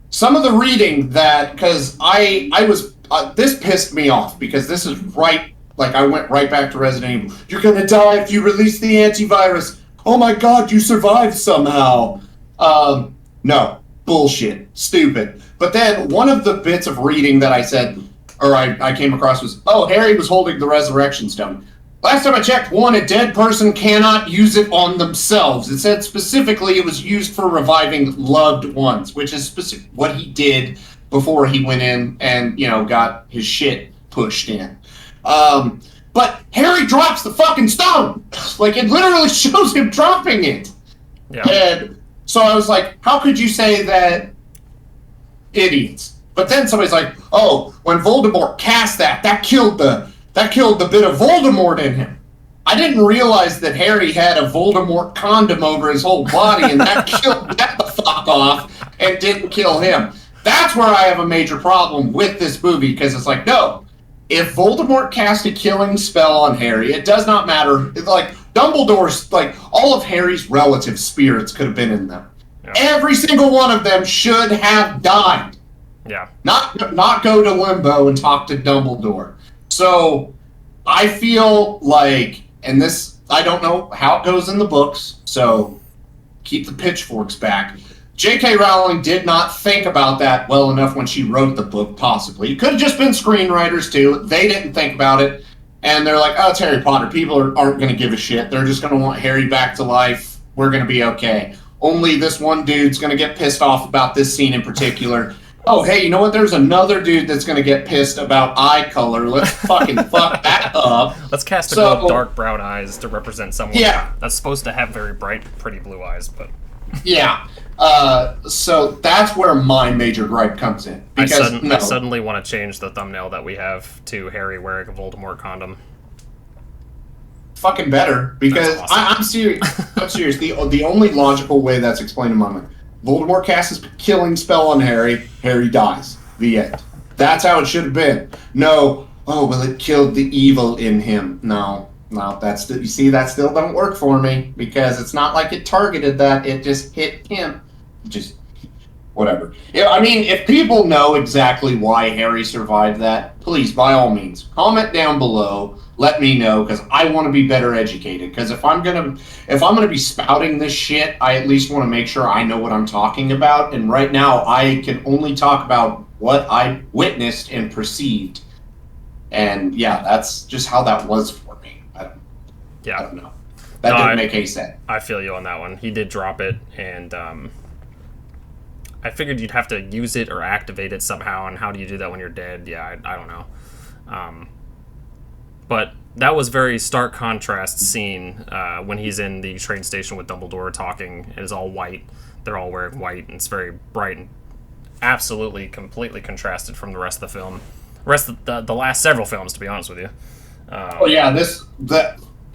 Some of the reading because I was, this pissed me off, because this is right, like I went right back to Resident Evil. You're gonna die if you release the antivirus. Oh my god, you survived somehow. No, bullshit, stupid. But then one of the bits of reading that I said, or I came across was, Harry was holding the Resurrection Stone. Last time I checked, a dead person cannot use it on themselves. It said specifically it was used for reviving loved ones, which is what he did before he went in and, got his shit pushed in. But Harry drops the fucking stone! Like, it literally shows him dropping it! Yeah. And so I was like, how could you say that? Idiots. But then somebody's like, when Voldemort cast that killed the bit of Voldemort in him. I didn't realize that Harry had a Voldemort condom over his whole body, and that killed that the fuck off and didn't kill him. That's where I have a major problem with this movie, because it's like, no, if Voldemort cast a killing spell on Harry, it does not matter. It's like Dumbledore's, like, all of Harry's relative spirits could have been in them. Yeah. Every single one of them should have died. Yeah. Not go to Limbo and talk to Dumbledore. So I feel like, and this, I don't know how it goes in the books, so keep the pitchforks back. J.K. Rowling did not think about that well enough when she wrote the book, possibly. It could have just been screenwriters, too. They didn't think about it. And they're like, it's Harry Potter. People aren't going to give a shit. They're just going to want Harry back to life. We're going to be okay. Only this one dude's going to get pissed off about this scene in particular. Hey, you know what? There's another dude that's going to get pissed about eye color. Let's fucking fuck that up. Let's cast a girl with dark brown eyes to represent someone that's supposed to have very bright, pretty blue eyes. But yeah. So that's where my major gripe comes in. Because I suddenly want to change the thumbnail that we have to Harry wearing a Voldemort condom. Fucking better, because awesome. I'm serious. I'm serious. The only logical way that's explained in my mind: Voldemort casts his killing spell on Harry. Harry dies. The end. That's how it should have been. No. It killed the evil in him. No. That's you see, that still don't work for me, because it's not like it targeted that. It just hit him. Just whatever. I mean, if people know exactly why Harry survived that, please, by all means, comment down below. Let me know, because I want to be better educated. Because if I'm gonna be spouting this shit, I at least want to make sure I know what I'm talking about. And right now, I can only talk about what I witnessed and perceived. And yeah, that's just how that was for me. I don't know. That didn't make any sense. I feel you on that one. He did drop it, and I figured you'd have to use it or activate it somehow. And how do you do that when you're dead? Yeah, I don't know. But that was very stark contrast scene when he's in the train station with Dumbledore talking. It is all white. They're all wearing white, and it's very bright and absolutely, completely contrasted from the rest of the film. The rest of the last several films, to be honest with you.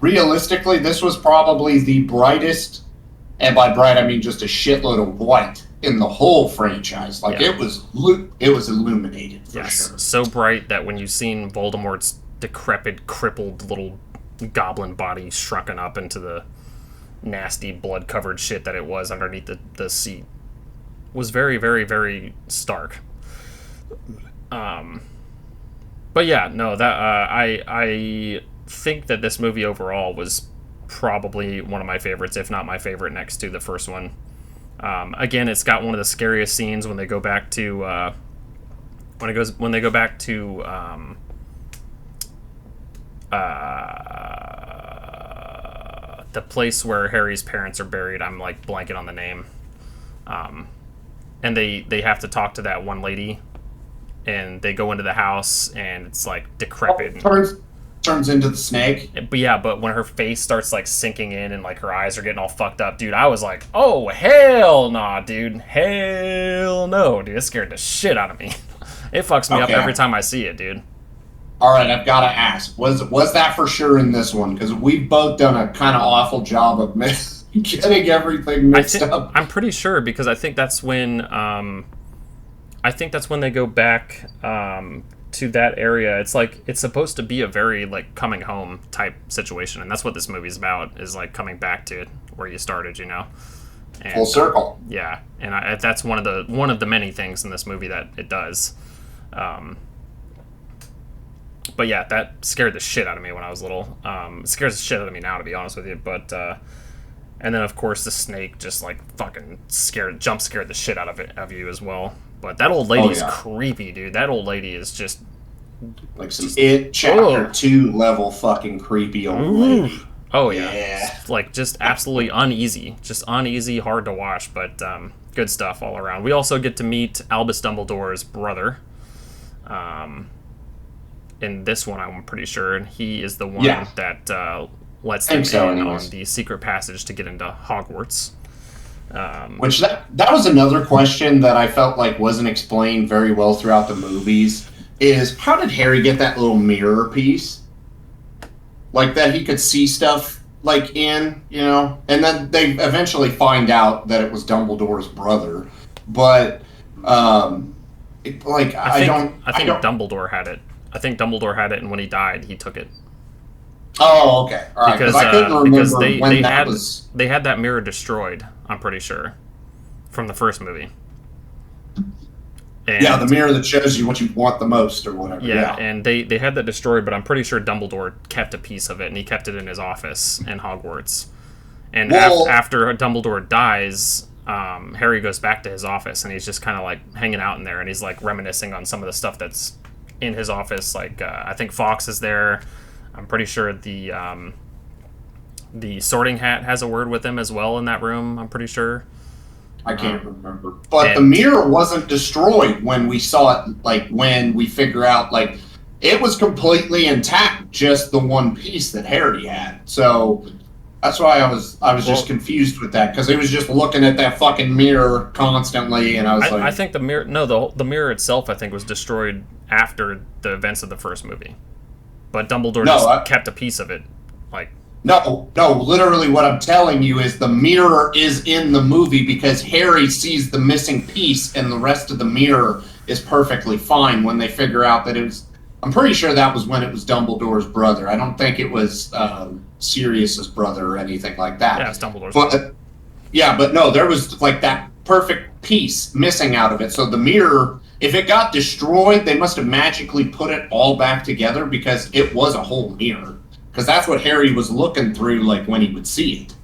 realistically, this was probably the brightest, and by bright I mean just a shitload of white in the whole franchise. Like it was illuminated for sure. So bright that when you've seen Voldemort's decrepit, crippled little goblin body shrunken up into the nasty blood-covered shit that it was underneath the seat, was very, very, very stark. But yeah, no, that I think that this movie overall was probably one of my favorites, if not my favorite, next to the first one. Again, it's got one of the scariest scenes when they go back to the place where Harry's parents are buried. I'm like blanking on the name. And they have to talk to that one lady, and they go into the house, and it's like decrepit. Turns into the snake. But when her face starts like sinking in and like her eyes are getting all fucked up, dude, I was like, oh hell nah, dude, hell no, dude, it scared the shit out of me. It fucks me up every time I see it, dude. All right, I've got to ask, was that for sure in this one? Because we've both done a kind of awful job of getting everything mixed up. I'm pretty sure, because I think that's when they go back to that area. It's like it's supposed to be a very like coming home type situation, and that's what this movie's about, is like coming back to it where you started, you know. And, full circle. Yeah, and that's one of the many things in this movie that it does. But yeah, that scared the shit out of me when I was little. It scares the shit out of me now, to be honest with you. But and then of course the snake just like fucking jump scared the shit out of you as well. But that old lady's creepy, dude. That old lady is just like some It Chapter 2 level fucking creepy old lady. Oh yeah. Like just absolutely uneasy, hard to watch, but good stuff all around. We also get to meet Albus Dumbledore's brother. In this one, I'm pretty sure, and he is the one that lets them in on the secret passage to get into Hogwarts. Which that was another question that I felt like wasn't explained very well throughout the movies, is how did Harry get that little mirror piece? Like that he could see stuff like in, you know? And then they eventually find out that it was Dumbledore's brother. But I think Dumbledore had it. I think Dumbledore had it, and when he died, he took it. Oh, okay. All right. Because I couldn't remember when that was. They had that mirror destroyed, I'm pretty sure, from the first movie. And, the mirror that shows you what you want the most or whatever. Yeah, and they had that destroyed, but I'm pretty sure Dumbledore kept a piece of it, and he kept it in his office in Hogwarts. And after Dumbledore dies, Harry goes back to his office, and he's just kind of like hanging out in there, and he's like reminiscing on some of the stuff that's in his office. Like I think Fawkes is there. I'm pretty sure the Sorting Hat has a word with him as well in that room. I'm pretty sure. I can't remember, but the mirror wasn't destroyed when we saw it. Like when we figure out, like it was completely intact, just the one piece that Harry had. So that's why I was just confused with that, because he was just looking at that fucking mirror constantly, and I was like, I think the mirror. No, the mirror itself, I think, was destroyed after the events of the first movie, but Dumbledore kept a piece of it. Like no, literally, what I'm telling you is the mirror is in the movie because Harry sees the missing piece, and the rest of the mirror is perfectly fine when they figure out that it was. I'm pretty sure that was when it was Dumbledore's brother. I don't think it was Sirius's brother or anything like that. Yeah, it's Dumbledore's brother. Yeah, but no, there was like that perfect piece missing out of it. So the mirror, if it got destroyed, they must have magically put it all back together, because it was a whole mirror. Because that's what Harry was looking through, like when he would see it.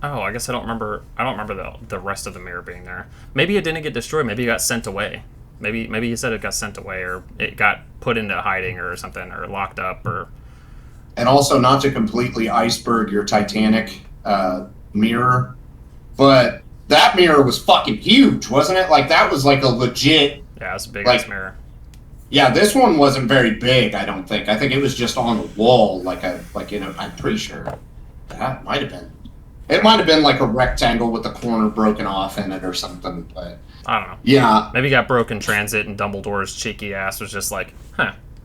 Oh, I guess I don't remember the rest of the mirror being there. Maybe it didn't get destroyed. Maybe it got sent away. Maybe he said it got sent away, or it got put into hiding or something, or locked up, or. And also, not to completely iceberg your Titanic mirror, but that mirror was fucking huge, wasn't it? Like that was like a legit. Yeah, it's a big ass mirror. Yeah, this one wasn't very big. I don't think. I think it was just on a wall, I'm pretty sure that might have been. It might have been like a rectangle with the corner broken off in it or something, but. I don't know. Yeah. Maybe it got broke in transit, and Dumbledore's cheeky ass was just like,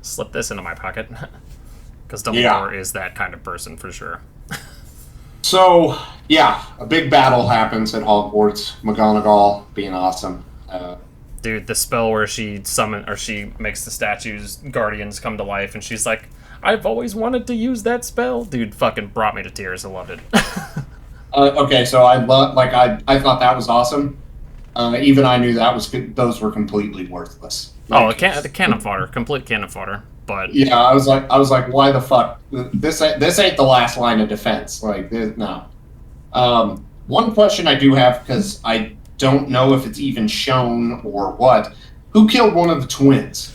slip this into my pocket. because Dumbledore is that kind of person for sure. So, yeah, a big battle happens at Hogwarts. McGonagall being awesome. Dude, the spell where she makes the statues guardians come to life, and she's like, "I've always wanted to use that spell." Dude, fucking brought me to tears. I loved it. Okay, so I thought that was awesome. Even I knew those were completely worthless. Like, the cannon fodder, complete cannon fodder. But yeah, I was like, why the fuck? This ain't the last line of defense. Like, no. One question I do have, because I don't know if it's even shown or what. Who killed one of the twins?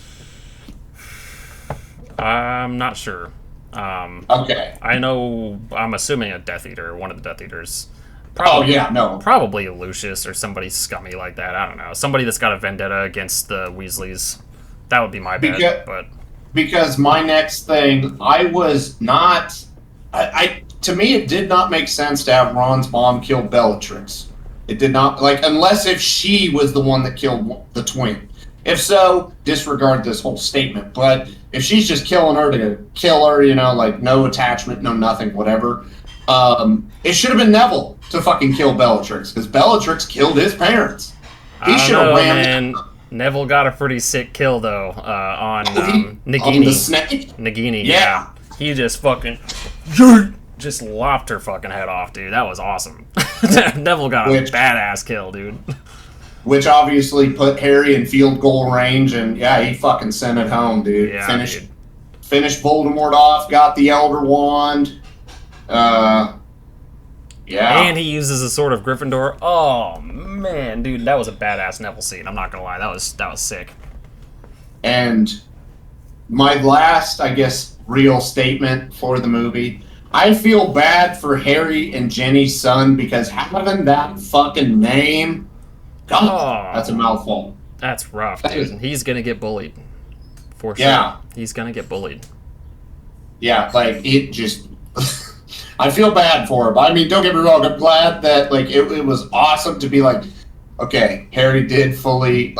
I'm not sure. Okay. I'm assuming a Death Eater, one of the Death Eaters. Probably Lucius or somebody scummy like that. I don't know. Somebody that's got a vendetta against the Weasleys. That would be my bet. Because my next thing, I was not... to me, it did not make sense to have Ron's mom kill Bellatrix. It did not... unless if she was the one that killed the twin. If so, disregard this whole statement. But if she's just killing her to kill her, no attachment, no nothing, whatever... it should have been Neville to fucking kill Bellatrix, because Bellatrix killed his parents. He should have ran. Neville got a pretty sick kill though on Nagini. On the snake. Nagini, yeah. He just fucking just lopped her fucking head off, dude. That was awesome. Neville got a badass kill, dude. Which obviously put Harry in field goal range, and yeah, he fucking sent it home, dude. Yeah, Finished Voldemort off, got the Elder Wand. Yeah. And he uses a sword of Gryffindor. Oh man, dude, that was a badass Neville scene. I'm not gonna lie, that was sick. And my last, I guess, real statement for the movie: I feel bad for Harry and Jenny's son, because having that fucking name, God, that's a mouthful. That's rough, dude. He's gonna get bullied, for sure. Yeah, he's gonna get bullied. Yeah, it just. I feel bad for him. I mean, don't get me wrong. I'm glad that it was awesome to be like, okay, Harry did fully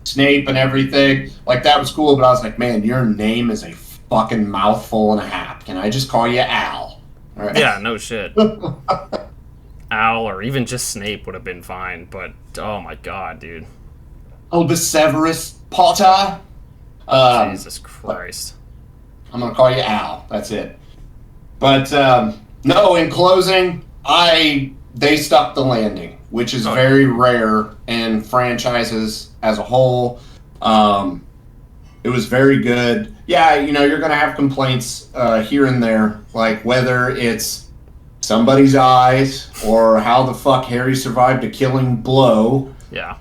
Snape and everything. That was cool. But I was like, man, your name is a fucking mouthful and a half. Can I just call you Al? All right. Yeah, no shit. Al or even just Snape would have been fine. But oh my god, dude. Albus Severus Potter. Jesus Christ. I'm gonna call you Al. That's it. But no, in closing, they stuck the landing, which is very rare in franchises as a whole. It was very good. Yeah, you're going to have complaints here and there, whether it's somebody's eyes or how the fuck Harry survived a killing blow. Yeah.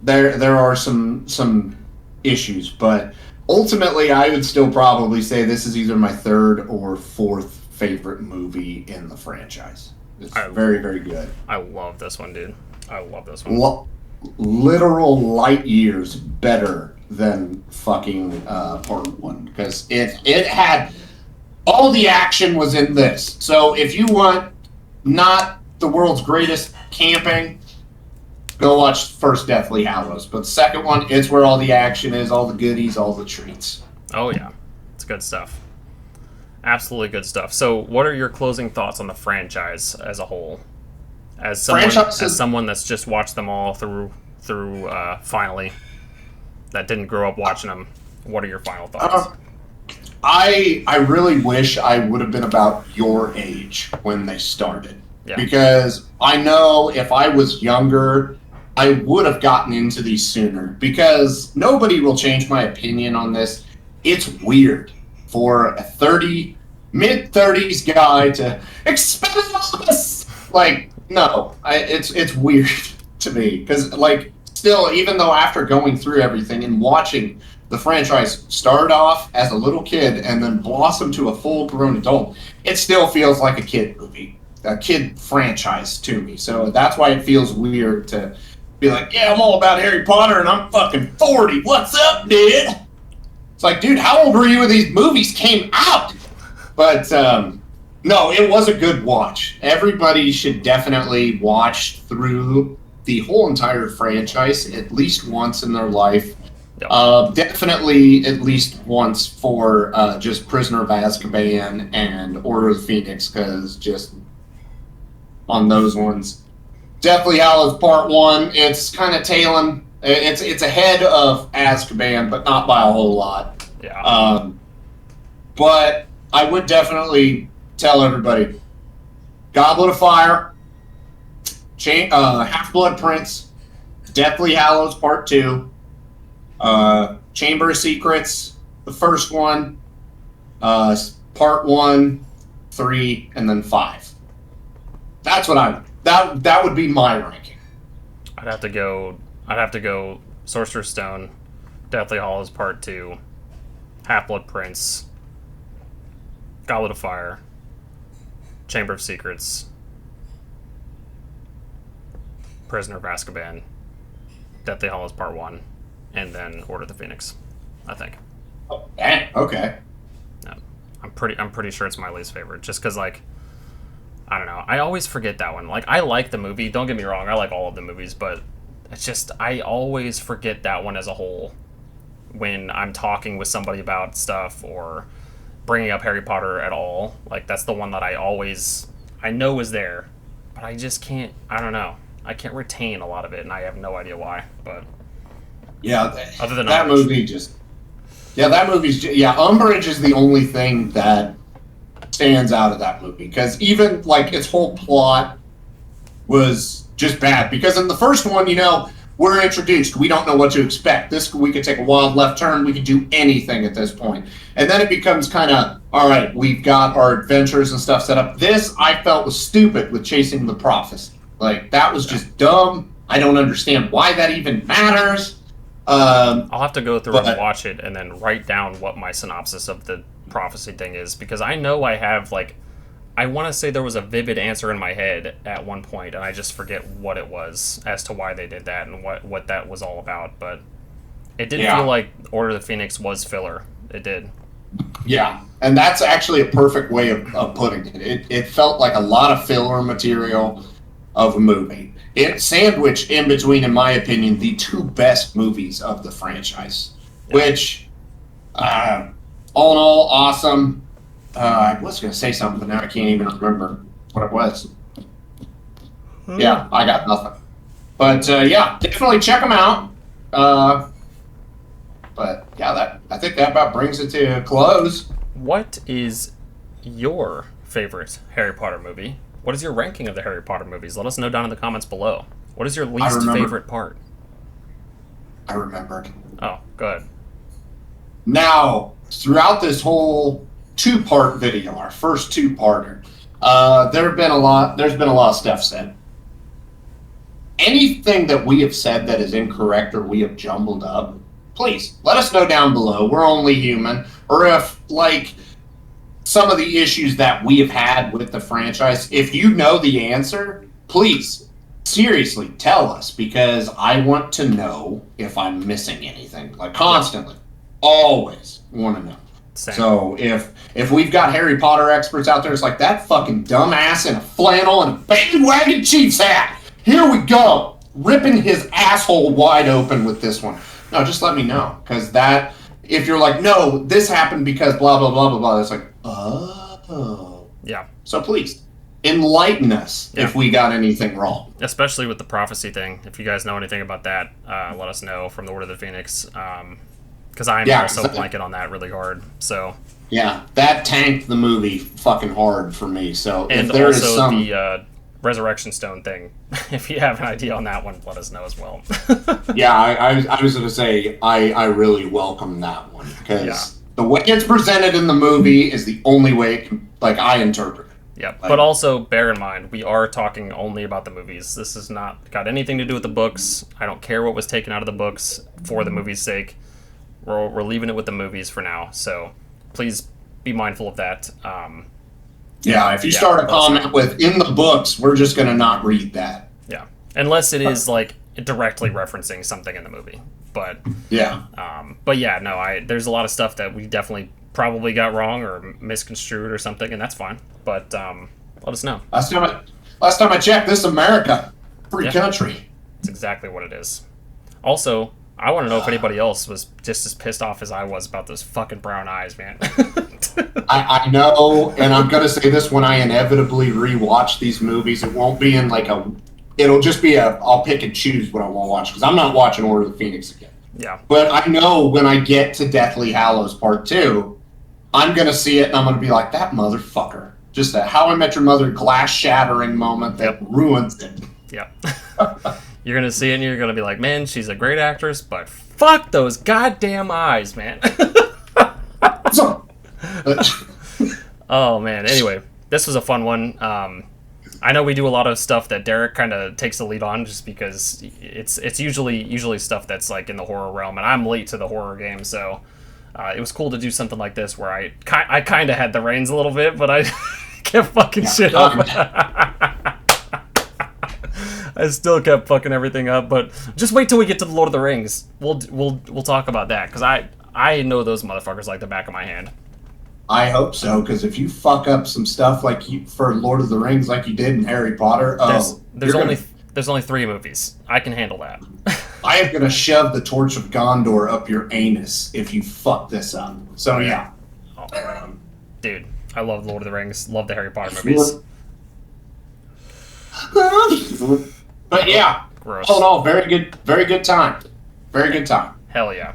There are some issues, but ultimately, I would still probably say this is either my third or fourth favorite movie in the franchise. It's very, very good. I love this one, dude. I love this one. Literal light years better than fucking part one, because it had all the action was in this. So if you want not the world's greatest camping, go watch first Deathly Hallows. But the second one, it's where all the action is, all the goodies, all the treats. Oh, yeah. It's good stuff. Absolutely good stuff. So what are your closing thoughts on the franchise as a whole? As someone that's just watched them all through finally, that didn't grow up watching them, what are your final thoughts? I really wish I would have been about your age when they started. Yeah. Because I know if I was younger, I would have gotten into these sooner, because nobody will change my opinion on this. It's weird for a mid-30s guy to Expelliarmus! No, it's weird to me, because still, even though after going through everything and watching the franchise start off as a little kid and then blossom to a full-grown adult, it still feels like a kid movie, a kid franchise to me. So that's why it feels weird to be like, yeah, I'm all about Harry Potter and I'm fucking 40. What's up, dude? It's like, dude, how old were you when these movies came out? But no, it was a good watch. Everybody should definitely watch through the whole entire franchise at least once in their life. Definitely at least once for just Prisoner of Azkaban and Order of the Phoenix, because just on those ones. Deathly Hallows Part 1, it's kind of tailing. It's ahead of Azkaban, but not by a whole lot. Yeah. But I would definitely tell everybody, Goblet of Fire, Half-Blood Prince, Deathly Hallows Part 2, Chamber of Secrets, the first one, Part 1, 3, and then 5. That's what that would be my ranking. I'd have to go Sorcerer's Stone, Deathly Hallows Part 2, Half-Blood Prince, Goblet of Fire, Chamber of Secrets, Prisoner of Azkaban, Deathly Hallows Part 1, and then Order of the Phoenix, I think. Oh, dang. Okay. Yeah. I'm pretty sure it's my least favorite, just because, like, I don't know. I always forget that one. Like, I like the movie. Don't get me wrong. I like all of the movies, but it's just I always forget that one as a whole when I'm talking with somebody about stuff or bringing up Harry Potter at all. Like, that's the one that I know is there, but I just can't. I don't know. I can't retain a lot of it, and I have no idea why. But yeah, other than that movie, Umbridge is the only thing that stands out of that movie, because even like its whole plot was just bad, because in the first one, we're introduced, we don't know what to expect. We could take a wild left turn, we could do anything at this point, and then it becomes kind of, all right, we've got our adventures and stuff set up. This I felt was stupid with chasing the prophecy. Like, that was just dumb. I don't understand why that even matters. I'll have to go through and watch it and then write down what my synopsis of the prophecy thing is, because I know I have, like, I want to say there was a vivid answer in my head at one point, and I just forget what it was as to why they did that and what that was all about. But it did feel like Order of the Phoenix was filler. It did. Yeah, and that's actually a perfect way of putting it. It felt like a lot of filler material of a movie. It sandwiched in between, in my opinion, the two best movies of the franchise, which, all in all, awesome. I was going to say something, but now I can't even remember what it was. Yeah, I got nothing. But, definitely check them out. But, yeah, I think that about brings it to a close. What is your favorite Harry Potter movie? What is your ranking of the Harry Potter movies? Let us know down in the comments below. What is your least favorite part? I remembered. Oh, good. Now, throughout this whole two-part video, our first two-parter, there's been a lot of stuff said. Anything that we have said that is incorrect or we have jumbled up, please let us know down below. We're only human. Or if, like, some of the issues that we have had with the franchise, if you know the answer, please, seriously, tell us, because I want to know if I'm missing anything. Like, constantly. Always want to know. Same. So if we've got Harry Potter experts out there, it's like, that fucking dumbass in a flannel and a bandwagon Chiefs hat. Here we go. Ripping his asshole wide open with this one. No, just let me know. Because that, if you're like, no, this happened because blah, blah, blah, blah, blah, it's like, oh. Yeah. So please, enlighten us if we got anything wrong. Especially with the prophecy thing. If you guys know anything about that, let us know from the Order of the Phoenix. Because I'm also blanking on that really hard. So yeah, that tanked the movie fucking hard for me. So and if there also is some the Resurrection Stone thing, if you have an idea on that one, let us know as well. Yeah, I was going to say I really welcome that one, because the way it's presented in the movie is the only way it can, like, I interpret it. Yeah, but also bear in mind, we are talking only about the movies. This has not got anything to do with the books. I don't care what was taken out of the books for the movie's sake. We're leaving it with the movies for now, so please be mindful of that. If you start a comment with, in the books, we're just going to not read that. Yeah, unless it is, like, directly referencing something in the movie. But there's a lot of stuff that we definitely probably got wrong or misconstrued or something, and that's fine. But let us know. Last time I checked, this is America. Free country. That's exactly what it is. Also, I want to know if anybody else was just as pissed off as I was about those fucking brown eyes, man. I know, and I'm gonna say this when I inevitably rewatch these movies. It won't be in like a. It'll just be a. I'll pick and choose what I want to watch because I'm not watching Order of the Phoenix again. Yeah. But I know when I get to Deathly Hallows Part 2, I'm gonna see it and I'm gonna be like, that motherfucker. Just a How I Met Your Mother glass shattering moment that ruins it. Yep. You're gonna see it and you're gonna be like, man, she's a great actress, but fuck those goddamn eyes, man. Oh man. Anyway, this was a fun one. I know we do a lot of stuff that Derek kind of takes the lead on, just because it's usually stuff that's like in the horror realm, and I'm late to the horror game, so it was cool to do something like this where I kind of had the reins a little bit, but I kept fucking shit up. I still kept fucking everything up, but just wait till we get to the Lord of the Rings. We'll talk about that, because I know those motherfuckers like the back of my hand. I hope so, because if you fuck up some stuff like you for Lord of the Rings, like you did in Harry Potter, there's only 3 movies. I can handle that. I am gonna shove the torch of Gondor up your anus if you fuck this up. So yeah, dude, I love Lord of the Rings. Love the Harry Potter movies. But yeah, gross. All in all, very good time. Very good time. Hell yeah.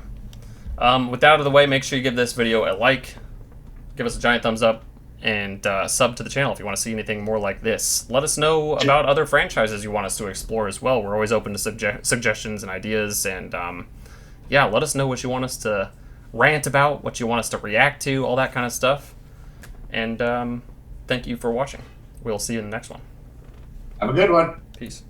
With that out of the way, make sure you give this video a like. Give us a giant thumbs up, and sub to the channel if you want to see anything more like this. Let us know about other franchises you want us to explore as well. We're always open to suggestions and ideas, and yeah, let us know what you want us to rant about, what you want us to react to, all that kind of stuff. And thank you for watching. We'll see you in the next one. Have a good one. Peace.